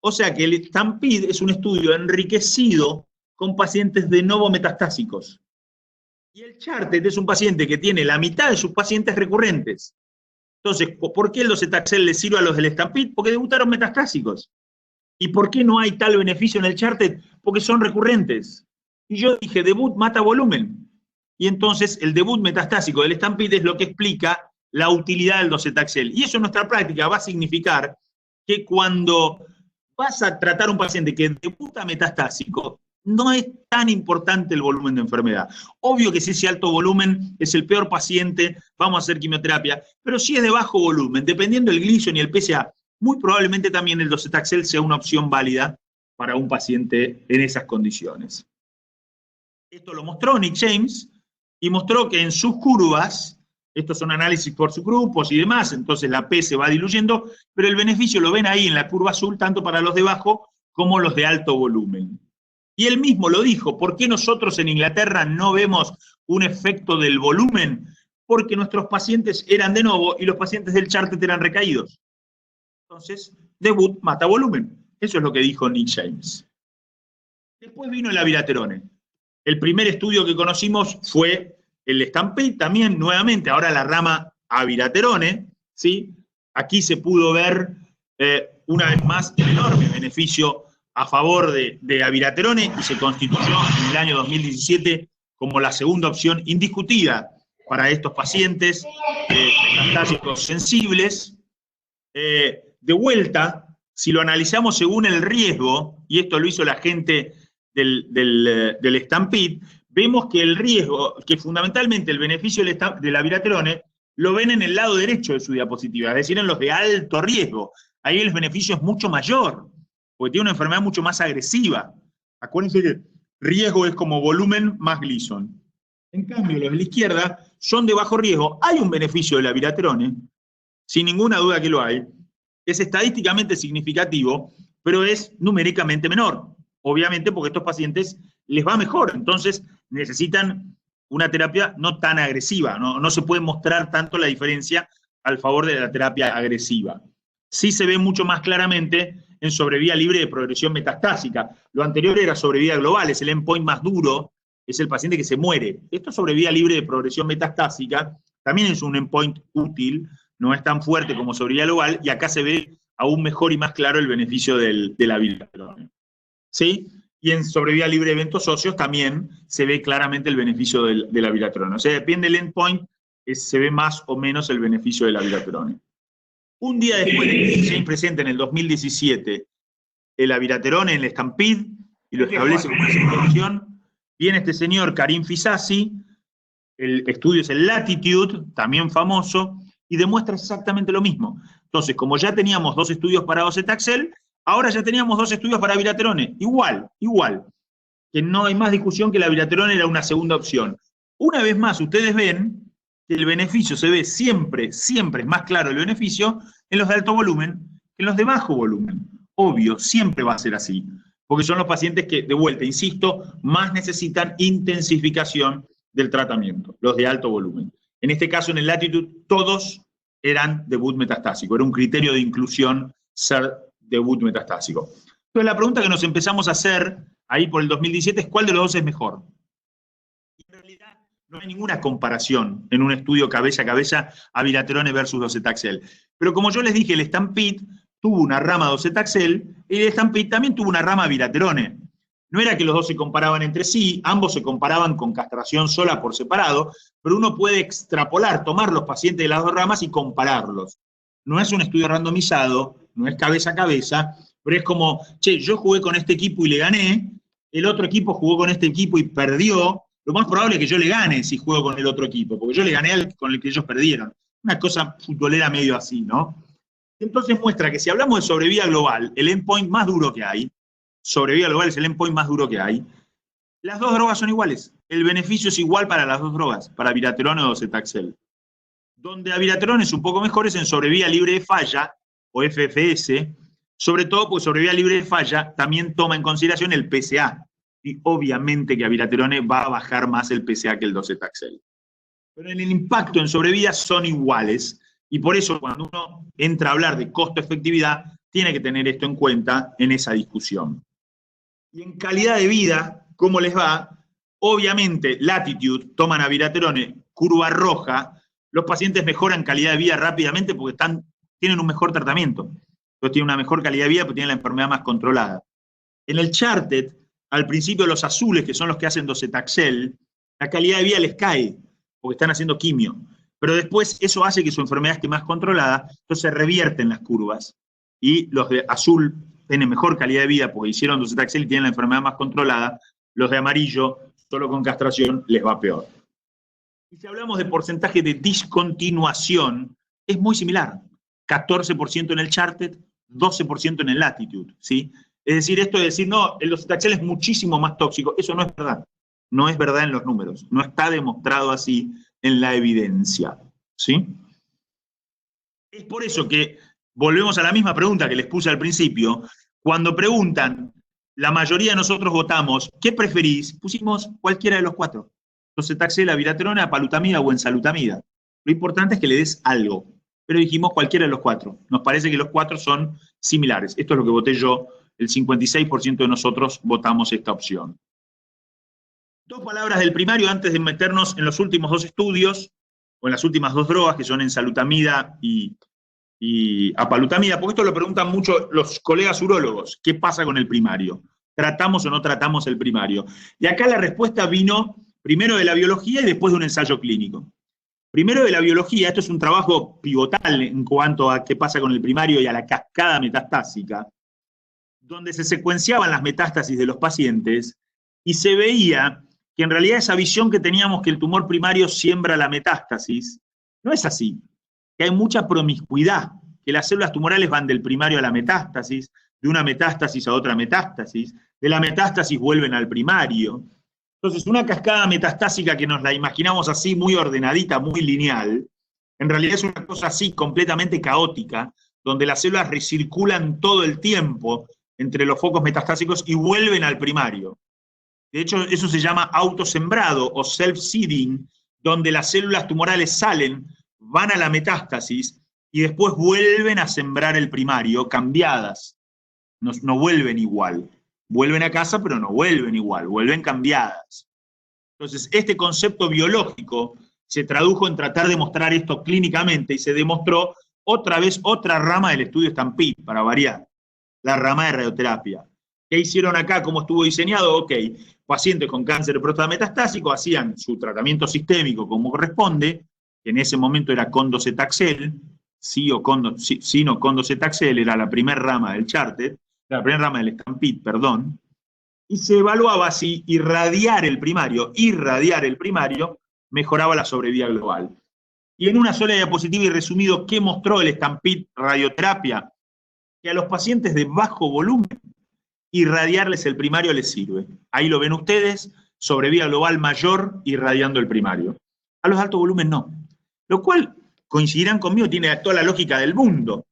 O sea que el Stampede es un estudio enriquecido con pacientes de novo metastásicos. Y el Charted es un paciente que tiene la mitad de sus pacientes recurrentes. Entonces, ¿por qué el docetaxel le sirve a los del Stampede? Porque debutaron metastásicos. ¿Y por qué no hay tal beneficio en el Charted? Porque son recurrentes. Y yo dije, debut mata volumen. Y entonces el debut metastásico del Stampede es lo que explica la utilidad del docetaxel. Y eso en nuestra práctica va a significar que cuando vas a tratar a un paciente que debuta metastásico, no es tan importante el volumen de enfermedad. Obvio que si ese alto volumen es el peor paciente, vamos a hacer quimioterapia, pero si es de bajo volumen, dependiendo del Gleason y el PSA, muy probablemente también el docetaxel sea una opción válida para un paciente en esas condiciones. Esto lo mostró Nick James y mostró que en sus curvas, estos son análisis por subgrupos y demás, entonces la P se va diluyendo, pero el beneficio lo ven ahí en la curva azul, tanto para los de bajo como los de alto volumen. Y él mismo lo dijo, ¿por qué nosotros en Inglaterra no vemos un efecto del volumen? Porque nuestros pacientes eran de novo y los pacientes del Charted eran recaídos. Entonces, debut mata volumen. Eso es lo que dijo Nick James. Después vino el abiraterone. El primer estudio que conocimos fue el Stampede, también nuevamente, ahora la rama abiraterone, ¿sí? Aquí se pudo ver una vez más el enorme beneficio a favor de abiraterone y se constituyó en el año 2017 como la segunda opción indiscutida para estos pacientes metastásicos sensibles. De vuelta, si lo analizamos según el riesgo, y esto lo hizo la gente del Stampede, vemos que el riesgo, que fundamentalmente el beneficio del abiraterone, lo ven en el lado derecho de su diapositiva, es decir, en los de alto riesgo. Ahí el beneficio es mucho mayor, porque tiene una enfermedad mucho más agresiva. Acuérdense que riesgo es como volumen más Gleason. En cambio, los de la izquierda son de bajo riesgo. Hay un beneficio del abiraterone, sin ninguna duda que lo hay. Es estadísticamente significativo, pero es numéricamente menor. Obviamente porque a estos pacientes les va mejor, entonces necesitan una terapia no tan agresiva, no se puede mostrar tanto la diferencia al favor de la terapia agresiva. Sí se ve mucho más claramente en sobrevía libre de progresión metastásica. Lo anterior era sobrevía global, es el endpoint más duro, es el paciente que se muere. Esto es sobrevía libre de progresión metastásica, también es un endpoint útil, no es tan fuerte como sobrevía global, y acá se ve aún mejor y más claro el beneficio de la abiraterone. ¿Sí? Y en sobrevía libre de eventos óseos también se ve claramente el beneficio de la abiraterone. O sea, depende del endpoint, se ve más o menos el beneficio de la abiraterone. Un día después de que James presenta en el 2017 el abiraterone en el Stampede y lo establece como una segunda opción, viene este señor Karim Fizazi, el estudio es el Latitude, también famoso, y demuestra exactamente lo mismo. Entonces, como ya teníamos 2 estudios para docetaxel, ahora ya teníamos 2 estudios para abiraterone. Igual. Que no hay más discusión que la abiraterone era una segunda opción. Una vez más, ustedes ven que el beneficio se ve siempre es más claro el beneficio en los de alto volumen que en los de bajo volumen. Obvio, siempre va a ser así, porque son los pacientes que, de vuelta, insisto, más necesitan intensificación del tratamiento, los de alto volumen. En este caso, en el Latitude, todos eran debut metastásico, era un criterio de inclusión ser debut metastásico. Entonces, la pregunta que nos empezamos a hacer ahí por el 2017 es ¿cuál de los dos es mejor? En realidad, no hay ninguna comparación en un estudio cabeza a cabeza abiraterone versus docetaxel. Pero como yo les dije, el Stampede tuvo una rama docetaxel y el Stampede también tuvo una rama abiraterone. No era que los dos se comparaban entre sí, ambos se comparaban con castración sola por separado, pero uno puede extrapolar, tomar los pacientes de las dos ramas y compararlos. No es un estudio randomizado, no es cabeza a cabeza, pero es como, che, yo jugué con este equipo y le gané, el otro equipo jugó con este equipo y perdió, lo más probable es que yo le gane si juego con el otro equipo, porque yo le gané con el que ellos perdieron. Una cosa futbolera medio así, ¿no? Entonces muestra que si hablamos de sobrevía global, el endpoint más duro que hay, sobrevía global es el endpoint más duro que hay, las dos drogas son iguales. El beneficio es igual para las dos drogas, para abiraterone o docetaxel. Donde abiraterone es un poco mejor es en sobrevía libre de falla, o FFS, sobre todo porque sobrevía libre de falla también toma en consideración el PSA. Y obviamente que abiraterone va a bajar más el PSA que el docetaxel. Pero en el impacto en sobrevida son iguales, y por eso cuando uno entra a hablar de costo-efectividad, tiene que tener esto en cuenta en esa discusión. Y en calidad de vida, ¿cómo les va? Obviamente, Latitude, toman abiraterone, curva roja, los pacientes mejoran calidad de vida rápidamente porque tienen un mejor tratamiento. Entonces tienen una mejor calidad de vida porque tienen la enfermedad más controlada. En el Charted, al principio los azules, que son los que hacen docetaxel, la calidad de vida les cae porque están haciendo quimio. Pero después eso hace que su enfermedad esté más controlada, entonces se revierten las curvas. Y los de azul tienen mejor calidad de vida porque hicieron docetaxel y tienen la enfermedad más controlada. Los de amarillo, solo con castración, les va peor. Y si hablamos de porcentaje de discontinuación, es muy similar. 14% en el Charted, 12% en el Latitude, ¿sí? Es decir, esto de decir, no, el docetaxel es muchísimo más tóxico, eso no es verdad. No es verdad en los números. No está demostrado así en la evidencia, ¿sí? Es por eso que volvemos a la misma pregunta que les puse al principio. Cuando preguntan, la mayoría de nosotros votamos, ¿qué preferís? Pusimos cualquiera de los 4. Docetaxel, abiraterone, apalutamida o ensalutamida. Lo importante es que le des algo. Pero dijimos cualquiera de los 4. Nos parece que los 4 son similares. Esto es lo que voté yo. El 56% de nosotros votamos esta opción. 2 palabras del primario antes de meternos en los últimos 2 estudios, o en las últimas 2 drogas, que son ensalutamida y apalutamida, porque esto lo preguntan mucho los colegas urólogos. ¿Qué pasa con el primario? ¿Tratamos o no tratamos el primario? Y acá la respuesta vino primero de la biología y después de un ensayo clínico. Primero de la biología, esto es un trabajo pivotal en cuanto a qué pasa con el primario y a la cascada metastásica, donde se secuenciaban las metástasis de los pacientes y se veía que en realidad esa visión que teníamos que el tumor primario siembra la metástasis, no es así, que hay mucha promiscuidad, que las células tumorales van del primario a la metástasis, de una metástasis a otra metástasis, de la metástasis vuelven al primario. Entonces, una cascada metastásica que nos la imaginamos así, muy ordenadita, muy lineal, en realidad es una cosa así, completamente caótica, donde las células recirculan todo el tiempo entre los focos metastásicos y vuelven al primario. De hecho, eso se llama autosembrado o self-seeding, donde las células tumorales salen, van a la metástasis y después vuelven a sembrar el primario, cambiadas. No vuelven igual. Vuelven a casa, pero no vuelven igual, vuelven cambiadas. Entonces, este concepto biológico se tradujo en tratar de mostrar esto clínicamente y se demostró otra vez otra rama del estudio Stampede, para variar, la rama de radioterapia. ¿Qué hicieron acá? ¿Cómo estuvo diseñado? Ok, pacientes con cáncer de próstata metastásico hacían su tratamiento sistémico como corresponde, que en ese momento era con docetaxel, sí no con docetaxel, era la primera rama del Charted, la primera rama del Stampede, perdón, y se evaluaba si irradiar el primario mejoraba la sobrevida global. Y en una sola diapositiva y resumido, ¿qué mostró el Stampede radioterapia? Que a los pacientes de bajo volumen, irradiarles el primario les sirve. Ahí lo ven ustedes, sobrevida global mayor irradiando el primario. A los de alto volumen no. Lo cual, coincidirán conmigo, tiene toda la lógica del mundo.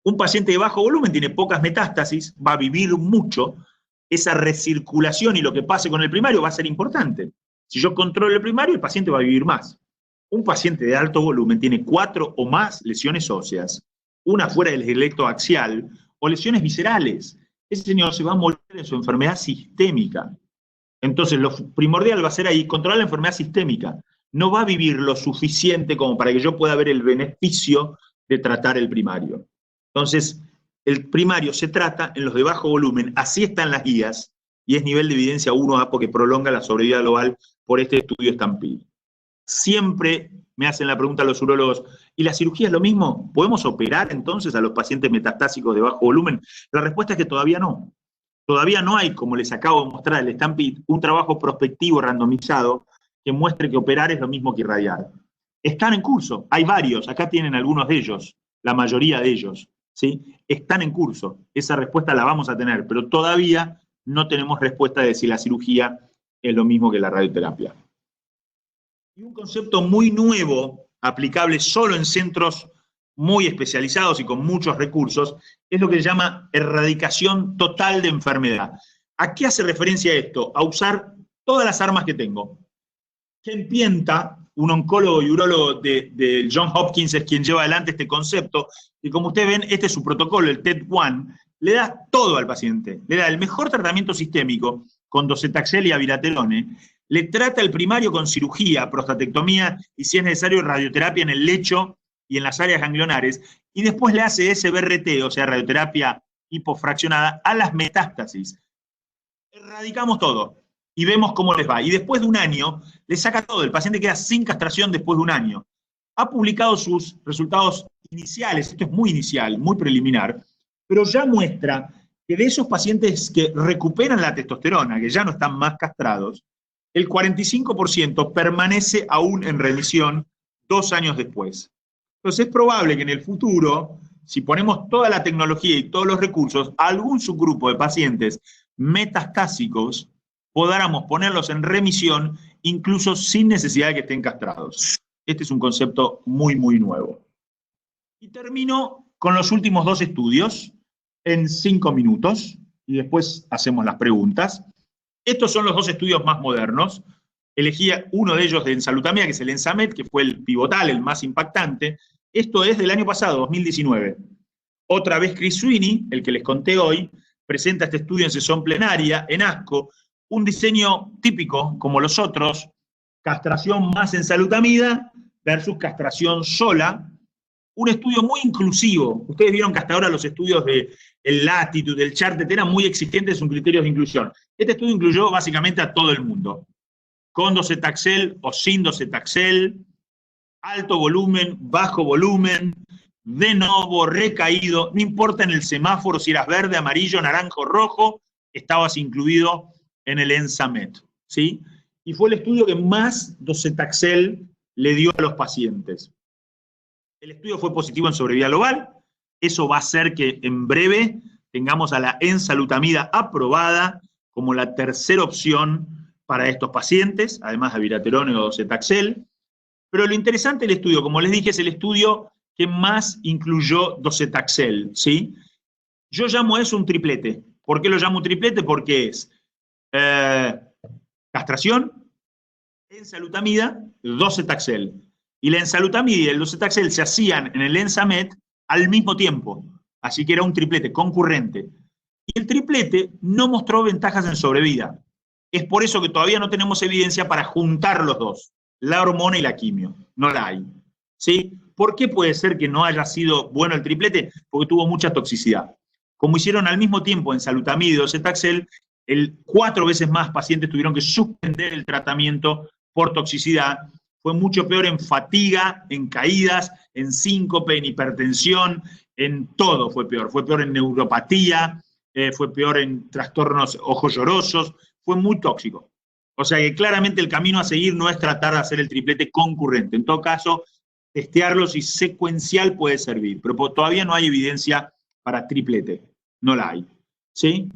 Un paciente de bajo volumen tiene pocas metástasis, va a vivir mucho, esa recirculación y lo que pase con el primario va a ser importante. Si yo controlo el primario, el paciente va a vivir más. Un paciente de alto volumen tiene 4 o más lesiones óseas, una fuera del esqueleto axial, o lesiones viscerales. Ese señor se va a morir en su enfermedad sistémica. Entonces, lo primordial va a ser ahí controlar la enfermedad sistémica. No va a vivir lo suficiente como para que yo pueda ver el beneficio de tratar el primario. Entonces, el primario se trata en los de bajo volumen, así están las guías, y es nivel de evidencia 1A porque prolonga la sobrevida global por este estudio Stampede. Siempre me hacen la pregunta los urólogos, ¿y la cirugía es lo mismo? ¿Podemos operar entonces a los pacientes metastásicos de bajo volumen? La respuesta es que todavía no. Todavía no hay, como les acabo de mostrar el Stampede, un trabajo prospectivo randomizado que muestre que operar es lo mismo que irradiar. Están en curso, hay varios, acá tienen algunos de ellos, la mayoría de ellos, ¿sí? Están en curso, esa respuesta la vamos a tener, pero todavía no tenemos respuesta de si la cirugía es lo mismo que la radioterapia. Y un concepto muy nuevo, aplicable solo en centros muy especializados y con muchos recursos, es lo que se llama erradicación total de enfermedad. ¿A qué hace referencia esto? A usar todas las armas que tengo. Ken Pienta, un oncólogo y urólogo de Johns Hopkins, es quien lleva adelante este concepto, y como ustedes ven, este es su protocolo, el TED-1, le da todo al paciente, le da el mejor tratamiento sistémico con docetaxel y abiraterone, le trata el primario con cirugía, prostatectomía y si es necesario radioterapia en el lecho y en las áreas ganglionares, y después le hace SBRT, o sea, radioterapia hipofraccionada, a las metástasis. Erradicamos todo y vemos cómo les va. Y después de un año, le saca todo, el paciente queda sin castración después de un año. Ha publicado sus resultados iniciales, esto es muy inicial, muy preliminar, pero ya muestra que de esos pacientes que recuperan la testosterona, que ya no están más castrados, el 45% permanece aún en remisión 2 años después. Entonces es probable que en el futuro, si ponemos toda la tecnología y todos los recursos, a algún subgrupo de pacientes metastásicos podamos ponerlos en remisión incluso sin necesidad de que estén castrados. Este es un concepto muy, muy nuevo. Y termino con los últimos 2 estudios en 5 minutos y después hacemos las preguntas. Estos son los 2 estudios más modernos. Elegí uno de ellos de ensalutamida, que es el ENSAMED, que fue el pivotal, el más impactante. Esto es del año pasado, 2019. Otra vez Chris Sweeney, el que les conté hoy, presenta este estudio en sesión plenaria, en ASCO, un diseño típico, como los otros, castración más ensalutamida versus castración sola, un estudio muy inclusivo. Ustedes vieron que hasta ahora los estudios del Latitude, del Charted, eran muy exigentes en criterios de inclusión. Este estudio incluyó básicamente a todo el mundo, con docetaxel o sin docetaxel, alto volumen, bajo volumen, de novo, recaído, no importa en el semáforo si eras verde, amarillo, naranjo, rojo, estabas incluido en el ENSAMED, ¿sí? Y fue el estudio que más docetaxel le dio a los pacientes. El estudio fue positivo en sobrevida global, eso va a hacer que en breve tengamos a la ensalutamida aprobada como la tercera opción para estos pacientes, además de abiraterone o docetaxel. Pero lo interesante del estudio, como les dije, es el estudio que más incluyó docetaxel, ¿sí? Yo llamo eso un triplete. ¿Por qué lo llamo un triplete? Porque es castración, ensalutamida, docetaxel. Y la ensalutamida y el docetaxel se hacían en el Ensamet al mismo tiempo. Así que era un triplete concurrente. Y el triplete no mostró ventajas en sobrevida. Es por eso que todavía no tenemos evidencia para juntar los dos, la hormona y la quimio. No la hay. ¿Sí? ¿Por qué puede ser que no haya sido bueno el triplete? Porque tuvo mucha toxicidad. Como hicieron al mismo tiempo ensalutamida y docetaxel, 4 veces más pacientes tuvieron que suspender el tratamiento por toxicidad. Fue mucho peor en fatiga, en caídas, en síncope, en hipertensión, en todo fue peor. Fue peor en neuropatía, fue peor en trastornos ojos llorosos, fue muy tóxico. O sea que claramente el camino a seguir no es tratar de hacer el triplete concurrente. En todo caso, testearlo si secuencial puede servir, pero todavía no hay evidencia para triplete. No la hay. ¿Sí?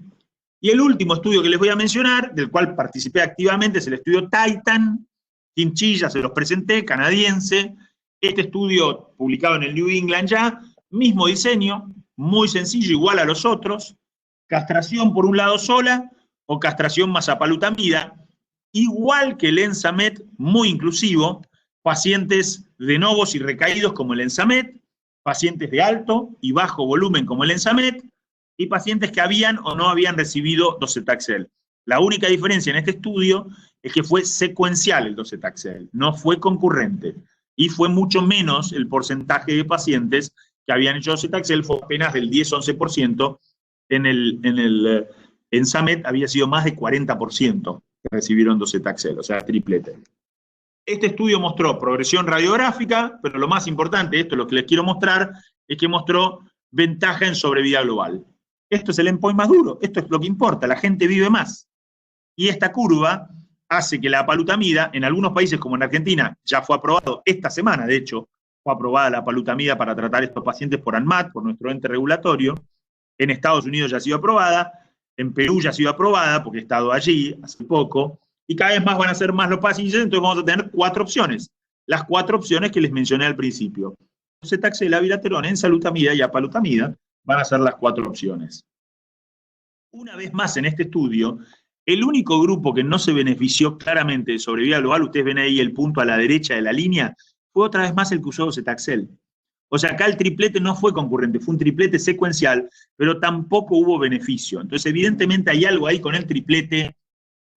Y el último estudio que les voy a mencionar, del cual participé activamente, es el estudio Titan. Chinchilla, se los presenté, canadiense. Este estudio publicado en el New England ya, mismo diseño, muy sencillo, igual a los otros. Castración por un lado sola o castración más apalutamida. Igual que el Ensamet, muy inclusivo. Pacientes de novos y recaídos como el Ensamet, pacientes de alto y bajo volumen como el Ensamet, y pacientes que habían o no habían recibido docetaxel. La única diferencia en este estudio es que fue secuencial el docetaxel, no fue concurrente, y fue mucho menos el porcentaje de pacientes que habían hecho docetaxel, fue apenas del 10-11%, en el Ensamet había sido más de 40% que recibieron docetaxel, o sea, triplete. Este estudio mostró progresión radiográfica, pero lo más importante, esto es lo que les quiero mostrar, es que mostró ventaja en sobrevida global. Esto es el endpoint más duro, esto es lo que importa, la gente vive más. Y esta curva hace que la apalutamida, en algunos países como en Argentina, ya fue aprobado esta semana, de hecho, fue aprobada la apalutamida para tratar a estos pacientes por ANMAT, por nuestro ente regulatorio. En Estados Unidos ya ha sido aprobada, en Perú ya ha sido aprobada, porque he estado allí hace poco, y cada vez más van a ser más los pacientes, entonces vamos a tener 4 opciones. Las 4 opciones que les mencioné al principio. Docetaxel, abiraterona, ensalutamida y apalutamida van a ser las 4 opciones. Una vez más en este estudio, el único grupo que no se benefició claramente de sobrevida global, ustedes ven ahí el punto a la derecha de la línea, fue otra vez más el que usó docetaxel. O sea, acá el triplete no fue concurrente, fue un triplete secuencial, pero tampoco hubo beneficio. Entonces, evidentemente hay algo ahí con el triplete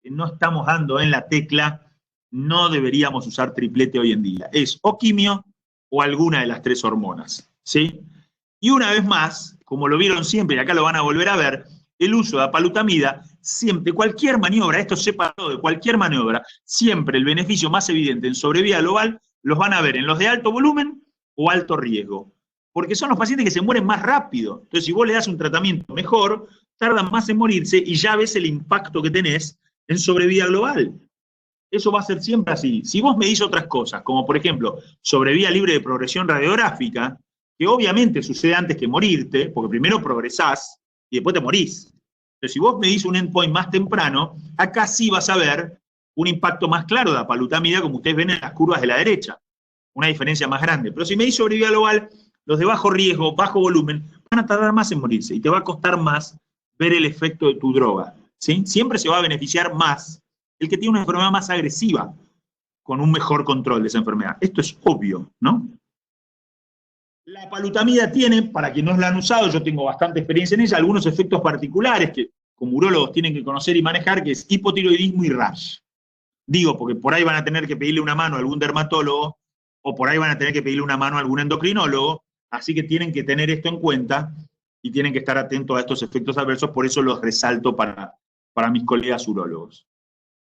que no estamos dando en la tecla, no deberíamos usar triplete hoy en día. Es o quimio o alguna de las 3 hormonas, ¿sí? Y una vez más, como lo vieron siempre, y acá lo van a volver a ver, el uso de apalutamida, siempre, cualquier maniobra, esto sepa todo, de cualquier maniobra, siempre el beneficio más evidente en sobrevida global los van a ver en los de alto volumen o alto riesgo, porque son los pacientes que se mueren más rápido. Entonces, si vos le das un tratamiento mejor, tardan más en morirse y ya ves el impacto que tenés en sobrevida global. Eso va a ser siempre así. Si vos medís otras cosas, como por ejemplo, sobrevida libre de progresión radiográfica, que obviamente sucede antes que morirte, porque primero progresás y después te morís. Pero si vos medís un endpoint más temprano, acá sí vas a ver un impacto más claro de apalutamida, como ustedes ven en las curvas de la derecha. Una diferencia más grande. Pero si medís sobrevida global, los de bajo riesgo, bajo volumen, van a tardar más en morirse y te va a costar más ver el efecto de tu droga. ¿Sí? Siempre se va a beneficiar más el que tiene una enfermedad más agresiva, con un mejor control de esa enfermedad. Esto es obvio, ¿no? La apalutamida tiene, para quienes no la han usado, yo tengo bastante experiencia en ella, algunos efectos particulares que como urólogos tienen que conocer y manejar, que es hipotiroidismo y rash. Digo, porque por ahí van a tener que pedirle una mano a algún dermatólogo, o por ahí van a tener que pedirle una mano a algún endocrinólogo, así que tienen que tener esto en cuenta y tienen que estar atentos a estos efectos adversos, por eso los resalto para mis colegas urólogos.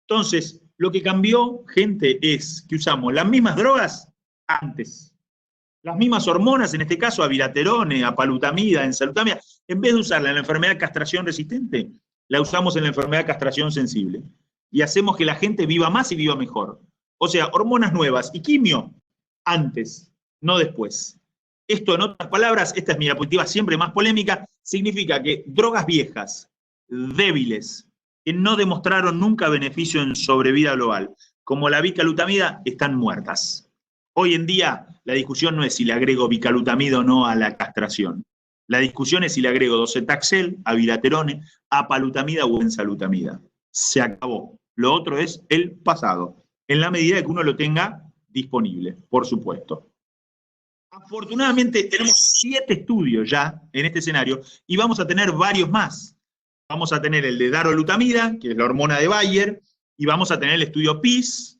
Entonces, lo que cambió, gente, es que usamos las mismas drogas antes. Las mismas hormonas, en este caso, abiraterone, apalutamida, ensalutamida, en vez de usarla en la enfermedad de castración resistente, la usamos en la enfermedad de castración sensible. Y hacemos que la gente viva más y viva mejor. O sea, hormonas nuevas y quimio antes, no después. Esto, en otras palabras, esta es mi diapositiva siempre más polémica, significa que drogas viejas, débiles, que no demostraron nunca beneficio en sobrevida global, como la bicalutamida, están muertas. Hoy en día, la discusión no es si le agrego bicalutamida o no a la castración. La discusión es si le agrego docetaxel, abiraterone, apalutamida o ensalutamida. Se acabó. lo otro es el pasado, en la medida de que uno lo tenga disponible, por supuesto. Afortunadamente tenemos 7 estudios ya en este escenario y vamos a tener varios más. Vamos a tener el de darolutamida, que es la hormona de Bayer, y vamos a tener el estudio PIS,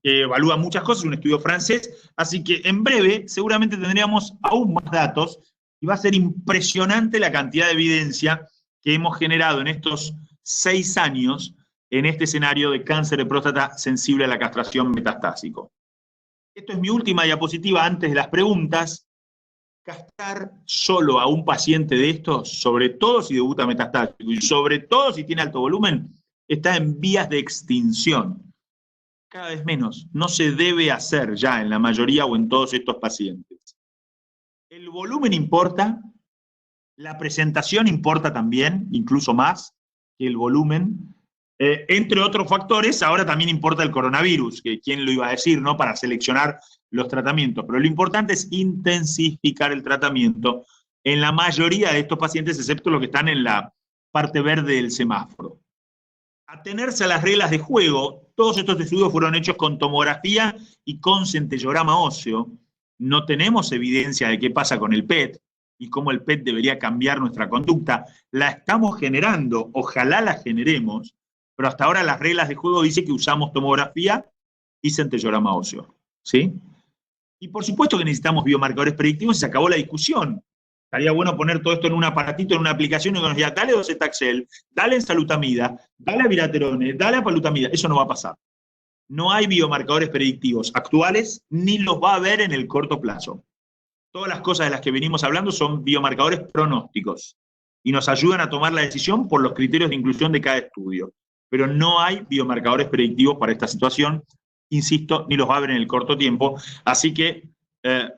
que evalúa muchas cosas, un estudio francés, así que en breve seguramente tendríamos aún más datos y va a ser impresionante la cantidad de evidencia que hemos generado en estos 6 años en este escenario de cáncer de próstata sensible a la castración metastásico. Esto es mi última diapositiva antes de las preguntas. Castrar solo a un paciente de estos, sobre todo si debuta metastásico y sobre todo si tiene alto volumen, está en vías de extinción. Cada vez menos. No se debe hacer ya en la mayoría o en todos estos pacientes. El volumen importa, la presentación importa también, incluso más que el volumen. Entre otros factores, ahora también importa el coronavirus, que quién lo iba a decir, ¿no? Para seleccionar los tratamientos. Pero lo importante es intensificar el tratamiento en la mayoría de estos pacientes, excepto los que están en la parte verde del semáforo. Atenerse a las reglas de juego. Todos estos estudios fueron hechos con tomografía y con centellograma óseo. No tenemos evidencia de qué pasa con el PET y cómo el PET debería cambiar nuestra conducta. La estamos generando, ojalá la generemos, pero hasta ahora las reglas de juego dicen que usamos tomografía y centellograma óseo, ¿sí? Y por supuesto que necesitamos biomarcadores predictivos y se acabó la discusión. Estaría bueno poner todo esto en un aparatito, en una aplicación y que nos diga, dale docetaxel, dale ensalutamida, dale abiraterone, dale apalutamida. Eso no va a pasar. No hay biomarcadores predictivos actuales, ni los va a haber en el corto plazo. Todas las cosas de las que venimos hablando son biomarcadores pronósticos y nos ayudan a tomar la decisión por los criterios de inclusión de cada estudio. Pero no hay biomarcadores predictivos para esta situación, insisto, ni los va a haber en el corto tiempo, así que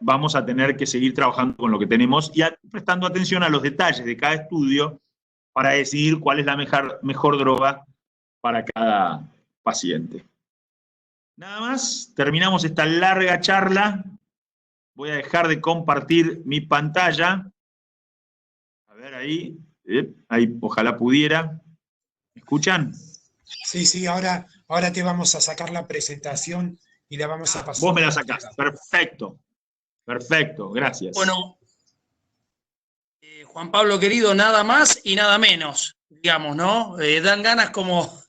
vamos a tener que seguir trabajando con lo que tenemos y prestando atención a los detalles de cada estudio para decidir cuál es la mejor droga para cada paciente. Nada más, terminamos esta larga charla. Voy a dejar de compartir mi pantalla. A ver ahí, ahí ojalá pudiera. ¿Me escuchan?
Sí, ahora te vamos a sacar la presentación y la vamos a pasar.
Vos me la sacás, perfecto. Perfecto, gracias.
Bueno, Juan Pablo querido, nada más y nada menos, digamos, ¿no? Dan ganas como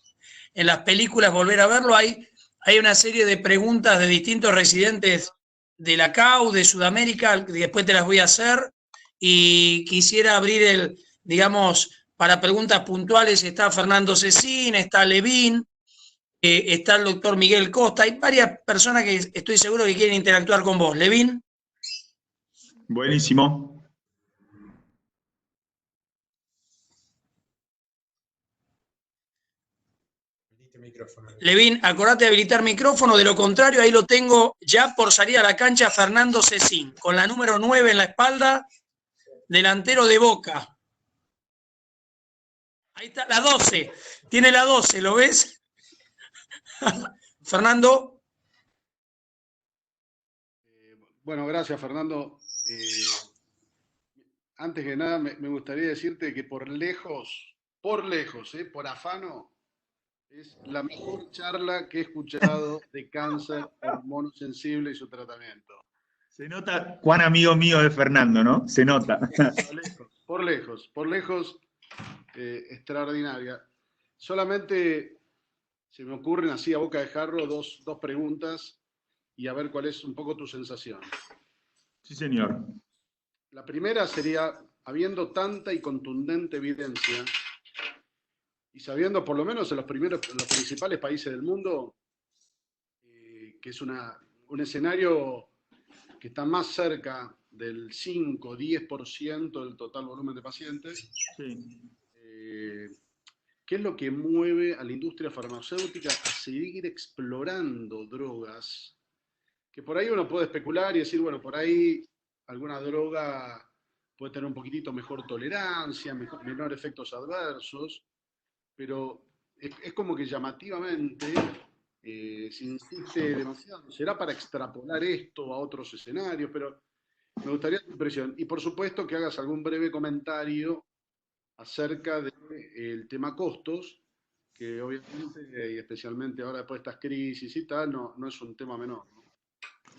en las películas volver a verlo. Hay una serie de preguntas de distintos residentes de la CAU, de Sudamérica, que después te las voy a hacer, y quisiera abrir digamos, para preguntas puntuales está Fernando Cecín, está Levin, está el doctor Miguel Costa. Hay varias personas que estoy seguro que quieren interactuar con vos. Levin.
Buenísimo.
Levin, acordate de habilitar micrófono, de lo contrario, ahí lo tengo ya por salir a la cancha Fernando Cecín, con la número 9 en la espalda, delantero de Boca. Ahí está, la 12, tiene la 12, ¿lo ves? Fernando.
Bueno, gracias, Fernando. Antes que nada, me gustaría decirte que por lejos, por afano, es la mejor charla que he escuchado de cáncer hormonosensible y su tratamiento.
Se nota cuán amigo mío es Fernando, ¿no? Se nota.
Por lejos, extraordinaria. Solamente se me ocurren así a boca de jarro dos preguntas y a ver cuál es un poco tu sensación.
Sí, señor.
La primera sería, habiendo tanta y contundente evidencia, y sabiendo por lo menos en los principales países del mundo, que es un escenario que está más cerca del 5-10% del total volumen de pacientes, sí. ¿Qué es lo que mueve a la industria farmacéutica a seguir explorando drogas? Que por ahí uno puede especular y decir, bueno, por ahí alguna droga puede tener un poquitito mejor tolerancia, menor efectos adversos, pero es como que llamativamente se insiste demasiado. Será para extrapolar esto a otros escenarios, pero me gustaría tu impresión. Y por supuesto que hagas algún breve comentario acerca del tema costos, que obviamente, y especialmente ahora después de estas crisis y tal, no es un tema menor, ¿no?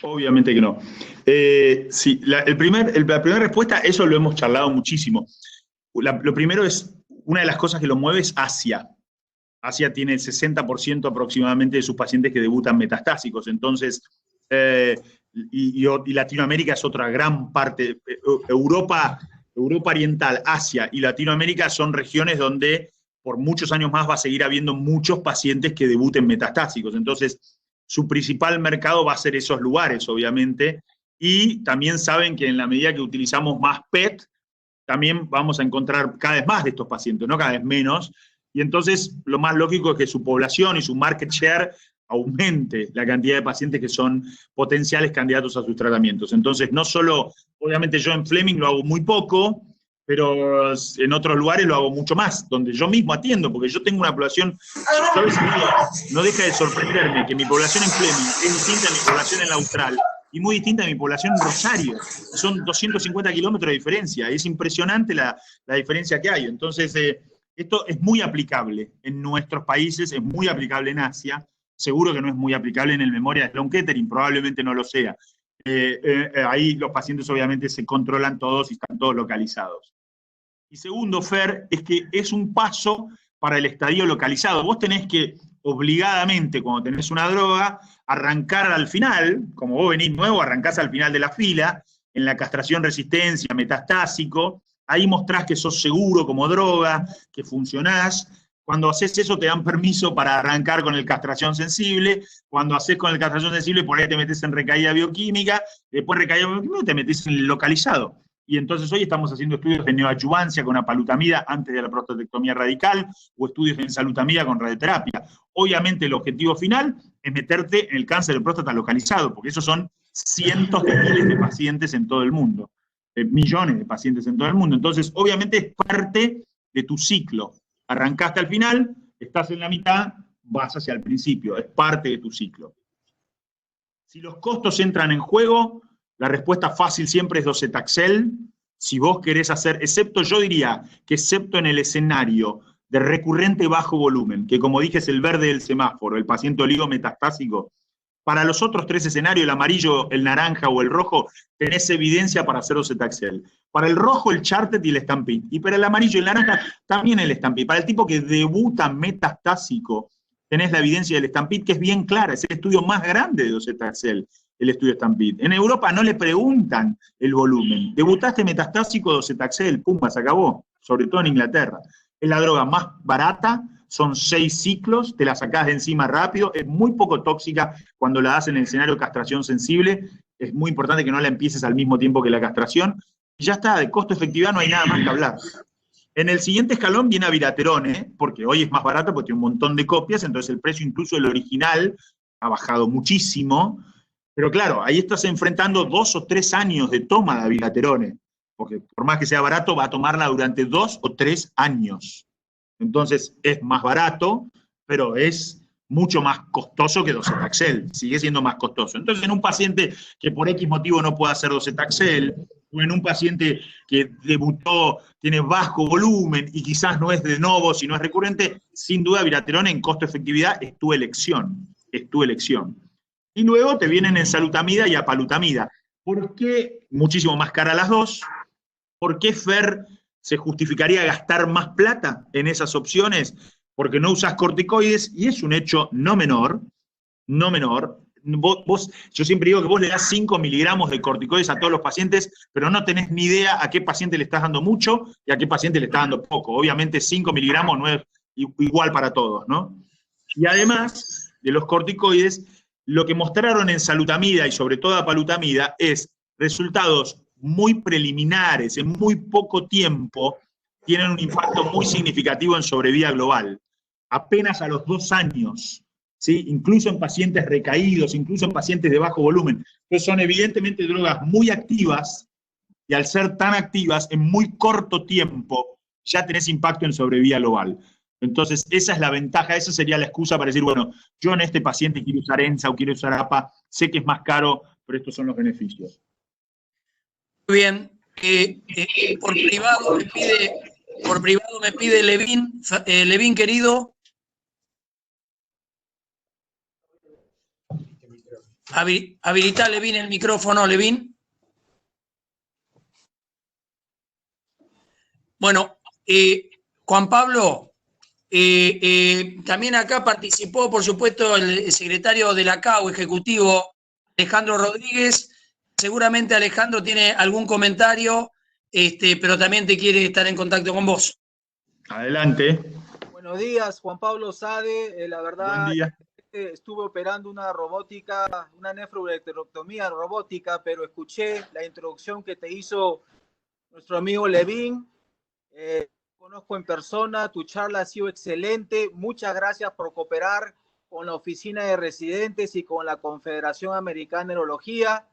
Obviamente que no. Sí, la primera respuesta, eso lo hemos charlado muchísimo. Lo primero es, una de las cosas que lo mueve es Asia. Asia tiene el 60% aproximadamente de sus pacientes que debutan metastásicos. Entonces, y Latinoamérica es otra gran parte. Europa Oriental, Asia y Latinoamérica son regiones donde por muchos años más va a seguir habiendo muchos pacientes que debuten metastásicos. Entonces, su principal mercado va a ser esos lugares, obviamente. Y también saben que en la medida que utilizamos más PET, también vamos a encontrar cada vez más de estos pacientes, no cada vez menos. Y entonces lo más lógico es que su población y su market share aumente la cantidad de pacientes que son potenciales candidatos a sus tratamientos. Entonces, no solo, obviamente yo en Fleming lo hago muy poco, pero en otros lugares lo hago mucho más, donde yo mismo atiendo, porque yo tengo una población, yo a veces no deja de sorprenderme que mi población en Fleming es distinta a mi población en la Austral, y muy distinta a mi población en Rosario. Son 250 kilómetros de diferencia, es impresionante la diferencia que hay. Entonces, esto es muy aplicable en nuestros países, es muy aplicable en Asia, seguro que no es muy aplicable en el memoria de Sloan Kettering, probablemente no lo sea. Ahí los pacientes obviamente se controlan todos y están todos localizados. Y segundo, Fer, es que es un paso para el estadio localizado. Vos tenés que, obligadamente, cuando tenés una droga, arrancar al final, como vos venís nuevo, arrancás al final de la fila, en la castración resistencia, metastásico, ahí mostrás que sos seguro como droga, que funcionás. Cuando haces eso te dan permiso para arrancar con el castración sensible. Cuando haces con el castración sensible, por ahí te metes en recaída bioquímica, después recaída bioquímica te metes en el localizado. Y entonces hoy estamos haciendo estudios de neoadjuvancia con apalutamida antes de la prostatectomía radical, o estudios de ensalutamida con radioterapia. Obviamente el objetivo final es meterte en el cáncer de próstata localizado, porque esos son cientos de miles de pacientes en todo el mundo, millones de pacientes en todo el mundo. Entonces, obviamente es parte de tu ciclo. Arrancaste al final, estás en la mitad, vas hacia el principio, es parte de tu ciclo. Si los costos entran en juego, la respuesta fácil siempre es docetaxel. Si vos querés hacer, yo diría que excepto en el escenario de recurrente bajo volumen, que como dije es el verde del semáforo, el paciente oligometastásico, para los otros tres escenarios, el amarillo, el naranja o el rojo, tenés evidencia para hacer docetaxel. Para el rojo, el Charted y el Stampede. Y para el amarillo y el naranja, también el Stampede. Para el tipo que debuta metastásico, tenés la evidencia del Stampede, que es bien clara, es el estudio más grande de docetaxel, el estudio Stampede. En Europa no le preguntan el volumen. Debutaste metastásico, docetaxel, pumba, se acabó. Sobre todo en Inglaterra. Es la droga más barata, son 6 ciclos, te la sacás de encima rápido, es muy poco tóxica cuando la das en el escenario de castración sensible, es muy importante que no la empieces al mismo tiempo que la castración, y ya está, de costo-efectividad no hay nada más que hablar. En el siguiente escalón viene Abiraterone, porque hoy es más barato porque tiene un montón de copias, entonces el precio incluso del original ha bajado muchísimo, pero claro, ahí estás enfrentando 2 o 3 años de toma de Abiraterone, porque por más que sea barato, va a tomarla durante 2 o 3 años. Entonces es más barato, pero es mucho más costoso que docetaxel, sigue siendo más costoso. Entonces en un paciente que por X motivo no puede hacer docetaxel, o en un paciente que debutó, tiene bajo volumen y quizás no es de novo, sino es recurrente, sin duda Abiraterone en costo-efectividad es tu elección, es tu elección. Y luego te vienen ensalutamida y apalutamida. ¿Por qué muchísimo más cara las dos? ¿Por qué, Fer, se justificaría gastar más plata en esas opciones? Porque no usas corticoides, y es un hecho no menor. Yo siempre digo que vos le das 5 miligramos de corticoides a todos los pacientes, pero no tenés ni idea a qué paciente le estás dando mucho y a qué paciente le estás dando poco. Obviamente 5 miligramos no es igual para todos, ¿no? Y además de los corticoides, lo que mostraron en ensalutamida y sobre todo apalutamida es resultados muy preliminares, en muy poco tiempo, tienen un impacto muy significativo en sobrevida global. Apenas a los 2 años, ¿sí? Incluso en pacientes recaídos, incluso en pacientes de bajo volumen. Entonces son evidentemente drogas muy activas, y al ser tan activas, en muy corto tiempo, ya tenés impacto en sobrevida global. Entonces, esa es la ventaja, esa sería la excusa para decir, bueno, yo en este paciente quiero usar ENSA o quiero usar APA, sé que es más caro, pero estos son los beneficios.
Muy bien. Por privado me pide Levín, querido, Habilita, Levin, el micrófono, Levin. Bueno, Juan Pablo, también acá participó, por supuesto, el secretario de la CAU ejecutivo, Alejandro Rodríguez. Seguramente Alejandro tiene algún comentario, pero también te quiere estar en contacto con vos.
Adelante.
Buenos días, Juan Pablo Sade. La verdad,
Buen día.
estuve operando una robótica, una nefroureterectomía robótica, pero escuché la introducción que te hizo nuestro amigo Levin. Conozco en persona, tu charla ha sido excelente. Muchas gracias por cooperar con la Oficina de Residentes y con la Confederación Americana de Neurología.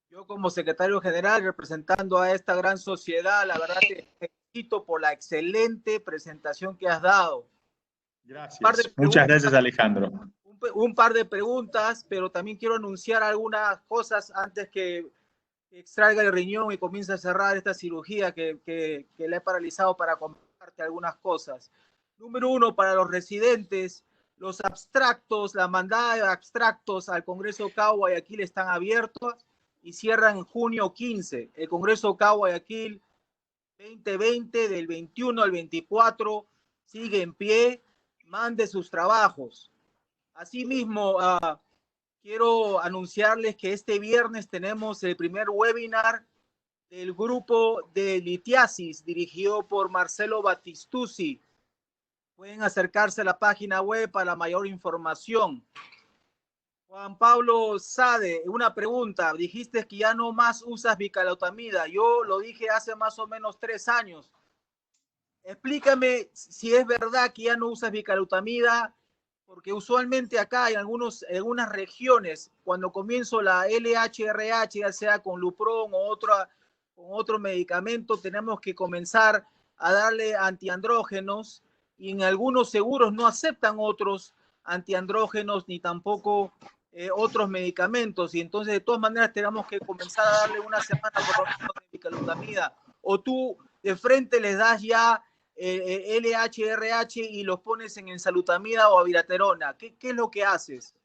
Yo como secretario general, representando a esta gran sociedad, la verdad te felicito por la excelente presentación que has dado.
Gracias. Muchas gracias, Alejandro.
Un par de preguntas, pero también quiero anunciar algunas cosas antes que extraiga el riñón y comience a cerrar esta cirugía que le he paralizado para comentarte algunas cosas. Número uno, para los residentes, los abstractos, la mandada de abstractos al Congreso CAU Guayaquil están abiertos y cierran en junio 15. El Congreso CAU Guayaquil 2020, del 21 al 24, sigue en pie. Mande sus trabajos. Asimismo, quiero anunciarles que este viernes tenemos el primer webinar del grupo de litiasis dirigido por Marcelo Batistuzzi. Pueden acercarse a la página web para mayor información. Juan Pablo Sade, una pregunta. Dijiste que ya no más usas bicalutamida. Yo lo dije hace más o menos 3 años. Explícame si es verdad que ya no usas bicalutamida, porque usualmente acá en algunas regiones, cuando comienzo la LHRH, ya sea con Lupron o otro medicamento, tenemos que comenzar a darle antiandrógenos, y en algunos seguros no aceptan otros antiandrógenos ni tampoco otros medicamentos, y entonces de todas maneras tenemos que comenzar a darle una semana por lo menos de bicalutamida. O tú de frente les das ya LHRH y los pones en ensalutamida o abiraterona. ¿Qué es lo que haces?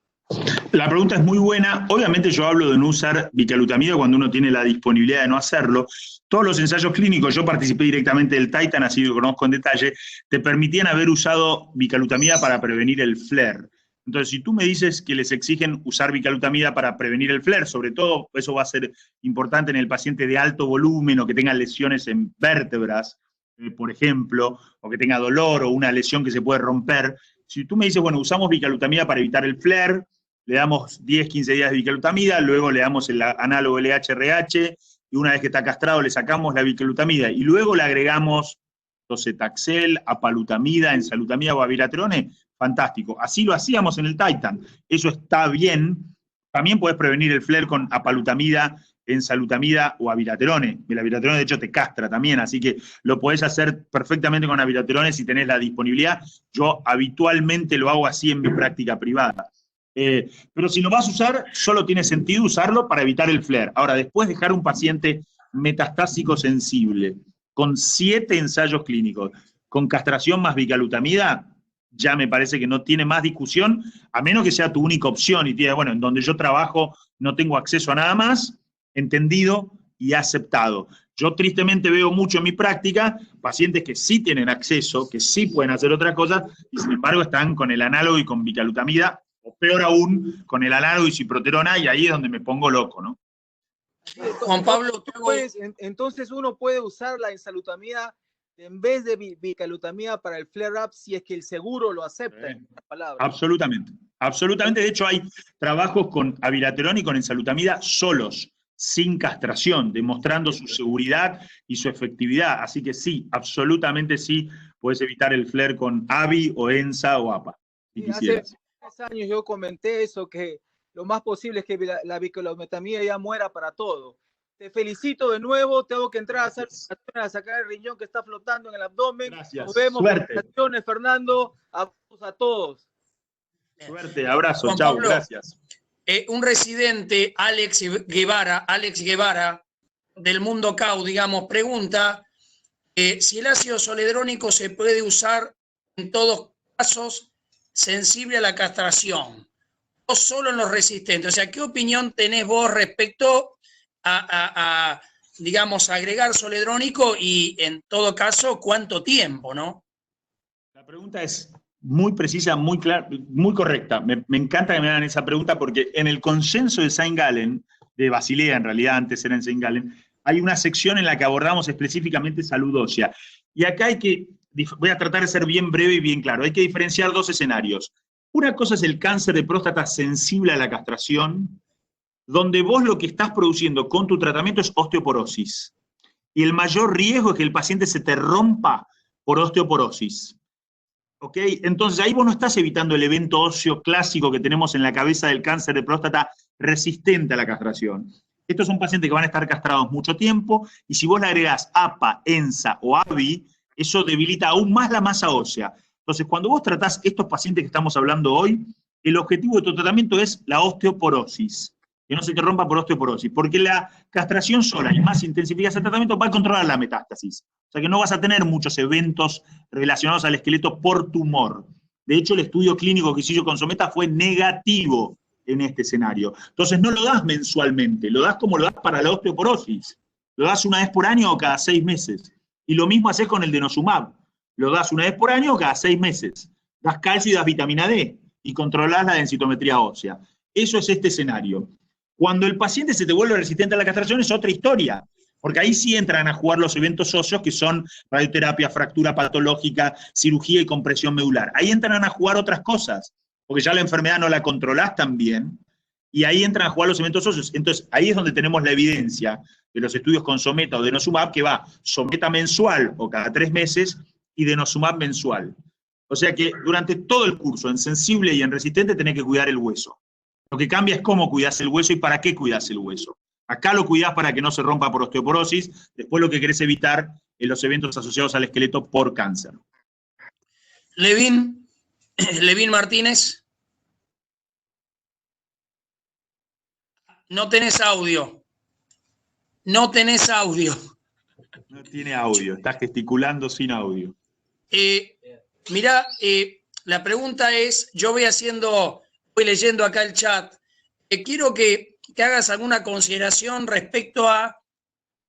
La pregunta es muy buena. Obviamente yo hablo de no usar bicalutamida cuando uno tiene la disponibilidad de no hacerlo. Todos los ensayos clínicos, yo participé directamente del Titan, así que lo conozco en detalle, te permitían haber usado bicalutamida para prevenir el flare. Entonces, si tú me dices que les exigen usar bicalutamida para prevenir el flare, sobre todo eso va a ser importante en el paciente de alto volumen o que tenga lesiones en vértebras, por ejemplo, o que tenga dolor o una lesión que se puede romper. Si tú me dices, bueno, usamos bicalutamida para evitar el flare, le damos 10, 15 días de bicalutamida, luego le damos el análogo LHRH, y una vez que está castrado le sacamos la bicalutamida, y luego le agregamos docetaxel, apalutamida, ensalutamida o abiraterone, fantástico. Así lo hacíamos en el Titan. Eso está bien. También puedes prevenir el flare con apalutamida, ensalutamida o abiraterone. El abiraterone, de hecho, te castra también, así que lo podés hacer perfectamente con abiraterone si tenés la disponibilidad. Yo habitualmente lo hago así en mi práctica privada. Pero si lo vas a usar, solo tiene sentido usarlo para evitar el flare. Ahora, después dejar un paciente metastásico sensible, con 7 ensayos clínicos, con castración más bicalutamida, ya me parece que no tiene más discusión, a menos que sea tu única opción y te diga, bueno, en donde yo trabajo no tengo acceso a nada más, entendido y aceptado. Yo tristemente veo mucho en mi práctica pacientes que sí tienen acceso, que sí pueden hacer otra cosa, y sin embargo están con el análogo y con bicalutamida, o peor aún, con el análogo y ciproterona, y ahí es donde me pongo loco, ¿no?
Juan Pablo,
entonces uno puede usar la ensalutamida en vez de bicalutamida para el flare-up si es que el seguro lo acepta. En otras palabras.
Absolutamente. Absolutamente. De hecho, hay trabajos con abiraterona y con ensalutamida solos, sin castración, demostrando su seguridad y su efectividad. Así que sí, absolutamente sí, puedes evitar el flare con ABI o ENSA o APA. Si quisieras.
Hace 3 años yo comenté eso, que lo más posible es que la bicalutamida ya muera para todo. Te felicito de nuevo, tengo que entrar a sacar el riñón que está flotando en el abdomen.
Gracias.
Nos vemos.
Suerte.
Felicitaciones, Fernando. Abrazos a todos.
Suerte, abrazo,
Juan
chao,
Pablo,
gracias.
Un residente, Alex Guevara, del Mundo CAU, digamos, pregunta si el ácido zoledrónico se puede usar en todos casos sensible a la castración, solo en los resistentes. O sea, ¿qué opinión tenés vos respecto a digamos, agregar zoledrónico y, en todo caso, cuánto tiempo, ¿no?
La pregunta es muy precisa, muy clara, muy correcta. Me encanta que me hagan esa pregunta porque en el consenso de Saint Gallen, de Basilea en realidad, antes era en Saint Gallen, hay una sección en la que abordamos específicamente salud ósea. Y acá voy a tratar de ser bien breve y bien claro, hay que diferenciar dos escenarios. Una cosa es el cáncer de próstata sensible a la castración, donde vos lo que estás produciendo con tu tratamiento es osteoporosis. Y el mayor riesgo es que el paciente se te rompa por osteoporosis. ¿Ok? Entonces ahí vos no estás evitando el evento óseo clásico que tenemos en la cabeza del cáncer de próstata resistente a la castración. Estos son pacientes que van a estar castrados mucho tiempo, y si vos le agregás APA, ENSA o AVI, eso debilita aún más la masa ósea. Entonces, cuando vos tratás estos pacientes que estamos hablando hoy, el objetivo de tu tratamiento es la osteoporosis, que no se te rompa por osteoporosis, porque la castración sola y más intensifica ese tratamiento va a controlar la metástasis. O sea que no vas a tener muchos eventos relacionados al esqueleto por tumor. De hecho, el estudio clínico que hice yo con Someta fue negativo en este escenario. Entonces no lo das mensualmente, lo das como lo das para la osteoporosis. Lo das una vez por año o cada 6 meses. Y lo mismo haces con el denosumab. Lo das una vez por año o cada 6 meses. Das calcio y das vitamina D y controlás la densitometría ósea. Eso es este escenario. Cuando el paciente se te vuelve resistente a la castración es otra historia, porque ahí sí entran a jugar los eventos óseos que son radioterapia, fractura patológica, cirugía y compresión medular. Ahí entran a jugar otras cosas, porque ya la enfermedad no la controlás tan bien, y ahí entran a jugar los eventos óseos. Entonces, ahí es donde tenemos la evidencia de los estudios con Someta o denosumab, que va Someta mensual o cada 3 meses y denosumab mensual. O sea que durante todo el curso, en sensible y en resistente, tenés que cuidar el hueso. Lo que cambia es cómo cuidás el hueso y para qué cuidás el hueso. Acá lo cuidás para que no se rompa por osteoporosis, después lo que querés evitar es los eventos asociados al esqueleto por cáncer.
Levín Martínez. No tenés audio. No tenés audio.
No tiene audio, estás gesticulando sin audio.
Mirá, la pregunta es, yo voy leyendo acá el chat, quiero que hagas alguna consideración respecto a,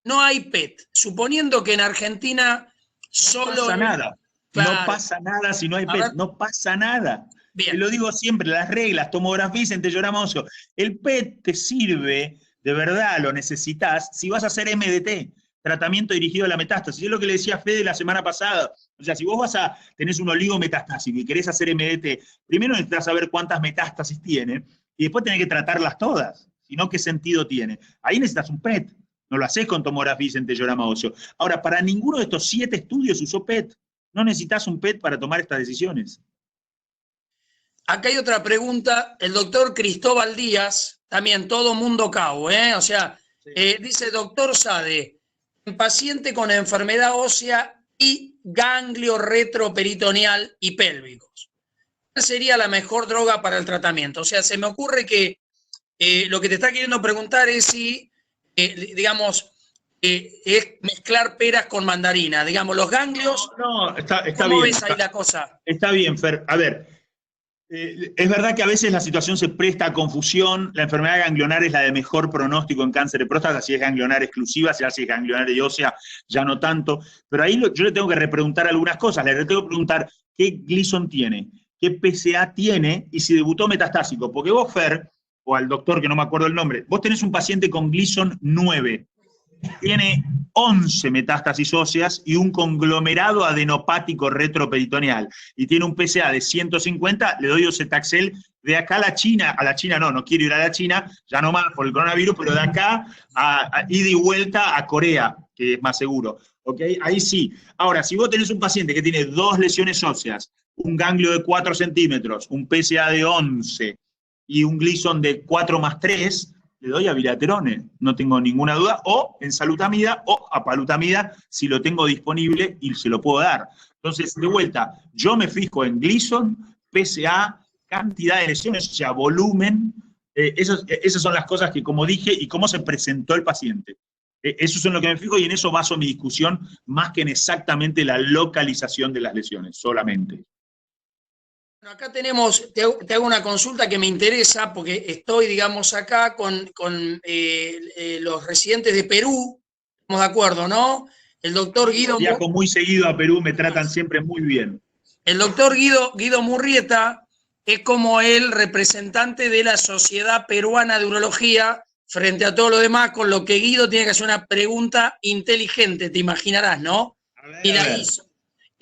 no hay PET, suponiendo que en Argentina solo...
No pasa nada,
claro.
No pasa nada si no hay PET, no pasa nada.
Bien.
Te lo digo siempre, las reglas, tomografía y centellograma óseo. El PET te sirve, de verdad lo necesitas, si vas a hacer MDT, tratamiento dirigido a la metástasis. Es lo que le decía a Fede la semana pasada. O sea, si vos tenés un oligo metastásico y querés hacer MDT, primero necesitas saber cuántas metástasis tiene, y después tenés que tratarlas todas. Si no, ¿qué sentido tiene? Ahí necesitas un PET. No lo haces con tomografía y centellograma óseo. Ahora, para ninguno de estos 7 estudios usó PET. No necesitas un PET para tomar estas decisiones.
Acá hay otra pregunta. El doctor Cristóbal Díaz, también todo mundo cao, O sea, sí. Dice, doctor Sade, en paciente con enfermedad ósea y ganglio retroperitoneal y pélvicos, ¿cuál sería la mejor droga para el tratamiento? O sea, se me ocurre que lo que te está queriendo preguntar es si, digamos, es mezclar peras con mandarina. Digamos, los ganglios...
No, está
¿cómo
bien.
ves ahí la cosa?
Está bien, Fer. A ver, es verdad que a veces la situación se presta a confusión. La enfermedad ganglionar es la de mejor pronóstico en cáncer de próstata, si es ganglionar exclusiva, si es ganglionar y ósea, ya no tanto. Pero ahí yo le tengo que repreguntar algunas cosas. Le tengo que preguntar qué Gleason tiene, qué PSA tiene y si debutó metastásico. Porque vos, Fer, o al doctor que no me acuerdo el nombre, vos tenés un paciente con Gleason 9. Tiene 11 metástasis óseas y un conglomerado adenopático retroperitoneal. Y tiene un PSA de 150, le doy docetaxel de acá a la China no quiero ir a la China, ya no más por el coronavirus, pero de acá a ida y vuelta a Corea, que es más seguro. ¿Ok? Ahí sí. Ahora, si vos tenés un paciente que tiene 2 lesiones óseas, un ganglio de 4 centímetros, un PSA de 11 y un Gleason de 4+3, le doy a bilaterone, no tengo ninguna duda, o enzalutamida o apalutamida, si lo tengo disponible y se lo puedo dar. Entonces, de vuelta, yo me fijo en Gleason, PSA, cantidad de lesiones, o sea, volumen, esas son las cosas que, como dije, y cómo se presentó el paciente. Eso es en lo que me fijo y en eso baso mi discusión, más que en exactamente la localización de las lesiones, solamente.
Acá tenemos, te hago una consulta que me interesa porque estoy, digamos, acá con los residentes de Perú, estamos de acuerdo, ¿no? El doctor Guido...
Viajo muy seguido a Perú, me tratan siempre muy bien.
El doctor Guido Murrieta es como el representante de la Sociedad Peruana de Urología frente a todo lo demás, con lo que Guido tiene que hacer una pregunta inteligente, te imaginarás, ¿no? Y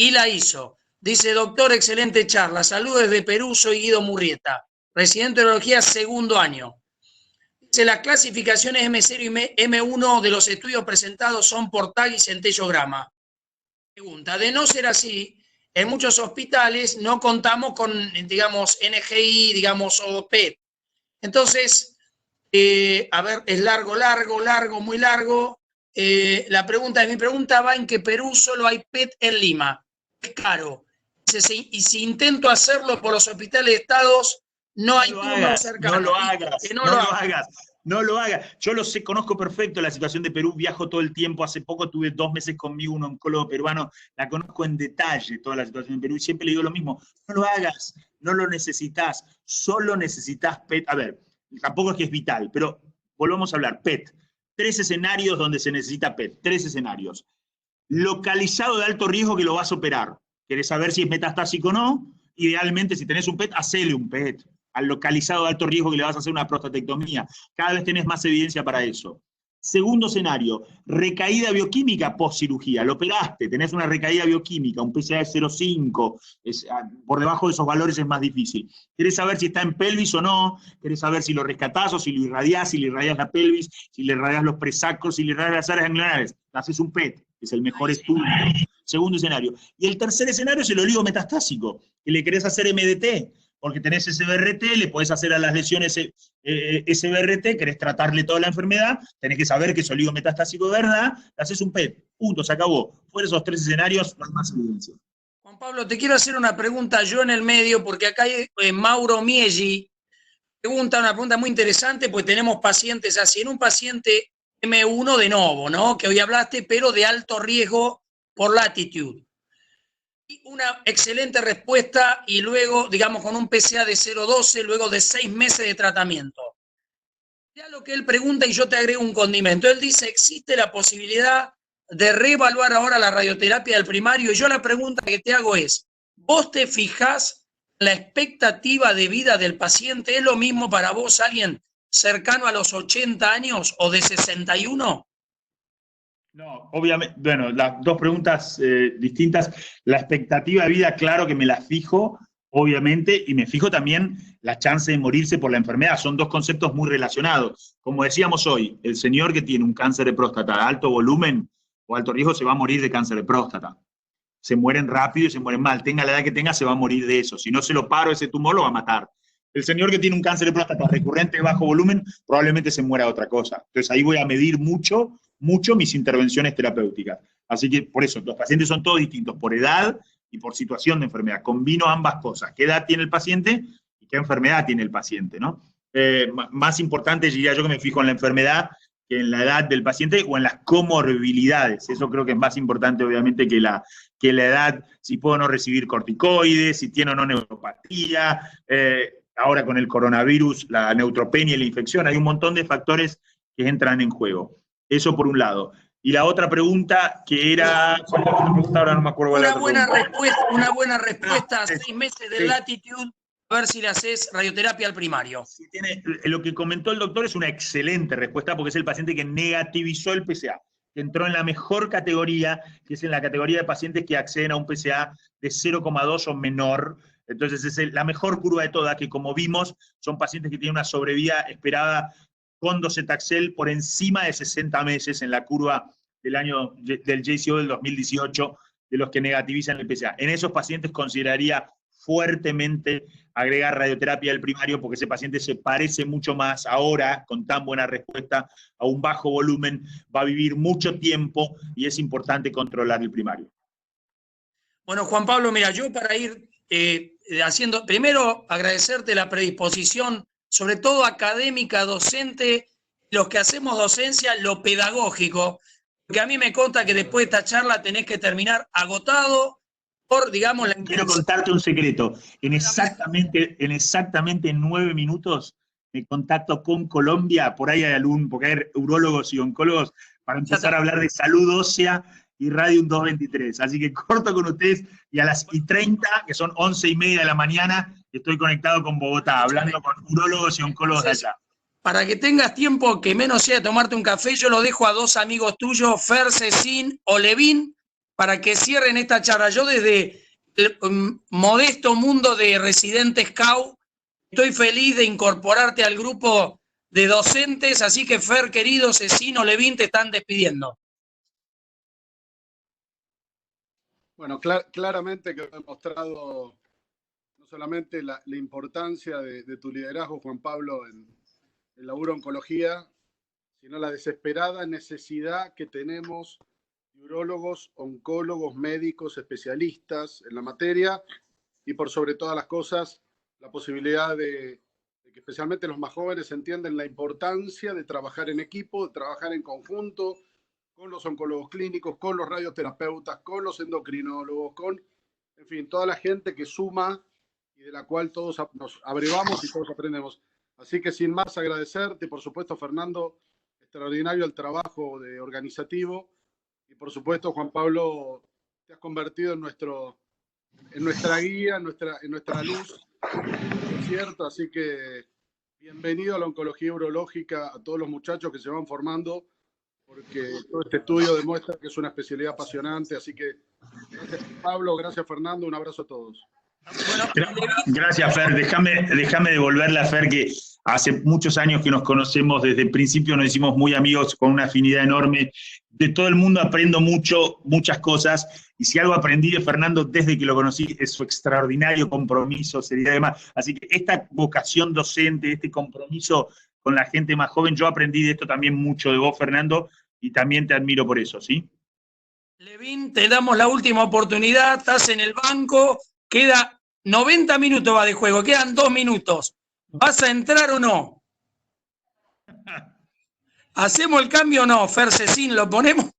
la hizo. Dice, doctor, excelente charla. Saludos desde Perú, soy Guido Murrieta, residente de urología, segundo año. Dice, las clasificaciones M0 y M1 de los estudios presentados son por TAG y centellograma. Pregunta, de no ser así, en muchos hospitales no contamos con, digamos, NGI, digamos, o PET. Entonces, a ver, es muy largo. Mi pregunta va en que Perú solo hay PET en Lima. Es caro. Y si intento hacerlo por los hospitales de estados, no hay turno cercano.
No lo hagas. Yo lo sé, conozco perfecto la situación de Perú, viajo todo el tiempo. Hace poco tuve 2 meses conmigo un oncólogo peruano, la conozco en detalle toda la situación en Perú y siempre le digo lo mismo, no lo hagas, no lo necesitas, solo necesitas PET. A ver, tampoco es que es vital, pero volvamos a hablar, PET. 3 escenarios donde se necesita PET, 3 escenarios. Localizado de alto riesgo que lo vas a operar. ¿Querés saber si es metastásico o no? Idealmente, si tenés un PET, hacele un PET. Al localizado de alto riesgo que le vas a hacer una prostatectomía. Cada vez tenés más evidencia para eso. Segundo escenario, recaída bioquímica post cirugía. Lo operaste, tenés una recaída bioquímica, un PSA de 0,5, por debajo de esos valores es más difícil. ¿Querés saber si está en pelvis o no? ¿Querés saber si lo rescatás o si lo irradiás, si le irradiás la pelvis, si le irradiás los presacos, si le irradiás las áreas ganglionares? Haces un PET, es el mejor estudio. Segundo escenario. Y el tercer escenario es el oligometastásico, que le querés hacer MDT, porque tenés SBRT, le podés hacer a las lesiones SBRT, querés tratarle toda la enfermedad, tenés que saber que es oligometastásico de verdad, le haces un PET, punto, se acabó. Fuera esos 3 escenarios, no hay más evidencia.
Juan Pablo, te quiero hacer una pregunta yo en el medio, porque acá hay Mauro Mieggi, una pregunta muy interesante, pues tenemos pacientes así, en un paciente M1 de novo, ¿no? Que hoy hablaste, pero de alto riesgo por latitud. Y una excelente respuesta y luego, digamos, con un PSA de 0,12, luego de 6 meses de tratamiento. Ya lo que él pregunta y yo te agrego un condimento. Él dice, ¿existe la posibilidad de reevaluar ahora la radioterapia del primario? Y yo la pregunta que te hago es, ¿vos te fijás la expectativa de vida del paciente? ¿Es lo mismo para vos alguien cercano a los 80 años o de 61?
No, obviamente, bueno, las 2 preguntas distintas. La expectativa de vida, claro que me la fijo, obviamente, y me fijo también la chance de morirse por la enfermedad. Son 2 conceptos muy relacionados. Como decíamos hoy, el señor que tiene un cáncer de próstata de alto volumen o alto riesgo se va a morir de cáncer de próstata. Se mueren rápido y se mueren mal. Tenga la edad que tenga, se va a morir de eso. Si no se lo paro, ese tumor lo va a matar. El señor que tiene un cáncer de próstata recurrente de bajo volumen, probablemente se muera de otra cosa. Entonces ahí voy a medir mucho mis intervenciones terapéuticas. Así que por eso, los pacientes son todos distintos, por edad y por situación de enfermedad. Combino ambas cosas. ¿Qué edad tiene el paciente y qué enfermedad tiene el paciente, ¿no? Más importante, diría yo, que me fijo en la enfermedad que en la edad del paciente o en las comorbilidades. Eso creo que es más importante, obviamente, que la edad, si puedo no recibir corticoides, si tiene o no neuropatía, ahora con el coronavirus, la neutropenia y la infección, hay un montón de factores que entran en juego. Eso por un lado. Y la otra pregunta que era... ¿Cuál era la otra pregunta? Ahora no me acuerdo.
Una buena respuesta a 6 meses de latitud, a ver si le haces radioterapia al primario.
Si tiene, lo que comentó el doctor es una excelente respuesta porque es el paciente que negativizó el PSA, que entró en la mejor categoría, que es en la categoría de pacientes que acceden a un PSA de 0,2 o menor. Entonces es la mejor curva de todas, que como vimos, son pacientes que tienen una sobrevida esperada con docetaxel por encima de 60 meses en la curva del JCO del 2018, de los que negativizan el PSA. En esos pacientes consideraría fuertemente agregar radioterapia al primario, porque ese paciente se parece mucho más ahora, con tan buena respuesta, a un bajo volumen, va a vivir mucho tiempo y es importante controlar el primario.
Bueno, Juan Pablo, mira, yo para ir haciendo, primero agradecerte la predisposición, sobre todo académica, docente, los que hacemos docencia, lo pedagógico, porque a mí me consta que después de esta charla tenés que terminar agotado, por, digamos, la
Quiero contarte un secreto. En exactamente 9 minutos me contacto con Colombia, por ahí hay porque hay urólogos y oncólogos, para empezar a hablar de salud ósea y Radium 223. Así que corto con ustedes y a las 30, que son 11:30 de la mañana, estoy conectado con Bogotá, hablando con urólogos y oncólogos de allá.
Para que tengas tiempo que menos sea tomarte un café, yo lo dejo a dos amigos tuyos, Fer Cecín o Levín, para que cierren esta charla. Yo desde el modesto mundo de residentes CAU, estoy feliz de incorporarte al grupo de docentes, así que Fer, querido, Cecín o Levín, te están despidiendo.
Bueno, claramente que he demostrado no solamente la importancia de tu liderazgo, Juan Pablo, en la urooncología, sino la desesperada necesidad que tenemos de urólogos, oncólogos, médicos, especialistas en la materia y por sobre todas las cosas, la posibilidad de que especialmente los más jóvenes entiendan la importancia de trabajar en equipo, de trabajar en conjunto con los oncólogos clínicos, con los radioterapeutas, con los endocrinólogos, con, en fin, toda la gente que suma y de la cual todos nos abrevamos y todos aprendemos. Así que sin más agradecerte, por supuesto, Fernando, extraordinario el trabajo organizativo y por supuesto, Juan Pablo, te has convertido en nuestra guía, en nuestra luz, es cierto, así que bienvenido a la oncología urológica, a todos los muchachos que se van formando, porque todo este estudio demuestra que es una especialidad apasionante, así que gracias Pablo, gracias Fernando, un abrazo a todos.
Gracias, Fer. Déjame devolverle a Fer que hace muchos años que nos conocemos, desde el principio nos hicimos muy amigos con una afinidad enorme. De todo el mundo aprendo muchas cosas, y si algo aprendí de Fernando desde que lo conocí es su extraordinario compromiso, seriedad y demás. Así que esta vocación docente, este compromiso con la gente más joven, yo aprendí de esto también mucho de vos, Fernando, y también te admiro por eso, ¿sí?
Levín, te damos la última oportunidad, estás en el banco, queda 90 minutos va de juego, quedan 2 minutos. ¿Vas a entrar o no? ¿Hacemos el cambio o no, Fer Cecín? ¿Lo ponemos?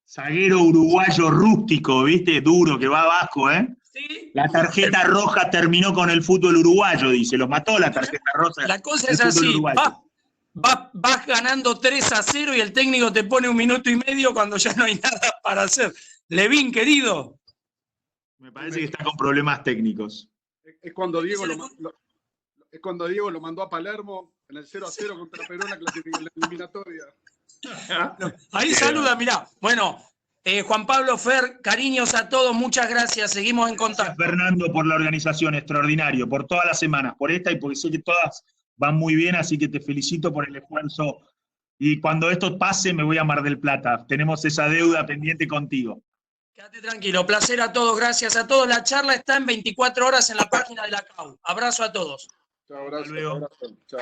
Zaguero uruguayo rústico, ¿viste? Duro, que va abajo, ¿eh?
Sí.
La tarjeta roja terminó con el fútbol uruguayo, dice. Los mató la tarjeta roja.
La cosa es así, vas ganando 3-0 y el técnico te pone 1 minuto y medio cuando ya no hay nada para hacer. Levín, querido.
Me parece que está con problemas técnicos.
Es cuando Diego lo mandó a Palermo en el 0-0 contra Perú en la eliminatoria.
Ahí saluda, mirá. Bueno, Juan Pablo, Fer, cariños a todos, muchas gracias, seguimos en contacto.
Gracias, Fernando, por la organización, extraordinario, por todas las semanas, por esta y porque sé que todas van muy bien, así que te felicito por el esfuerzo. Y cuando esto pase me voy a Mar del Plata, tenemos esa deuda pendiente contigo.
Quédate tranquilo, placer a todos, gracias a todos. La charla está en 24 horas en la página de la CAU. Abrazo a todos.
Chao, abrazo.
Hasta luego.
Chao.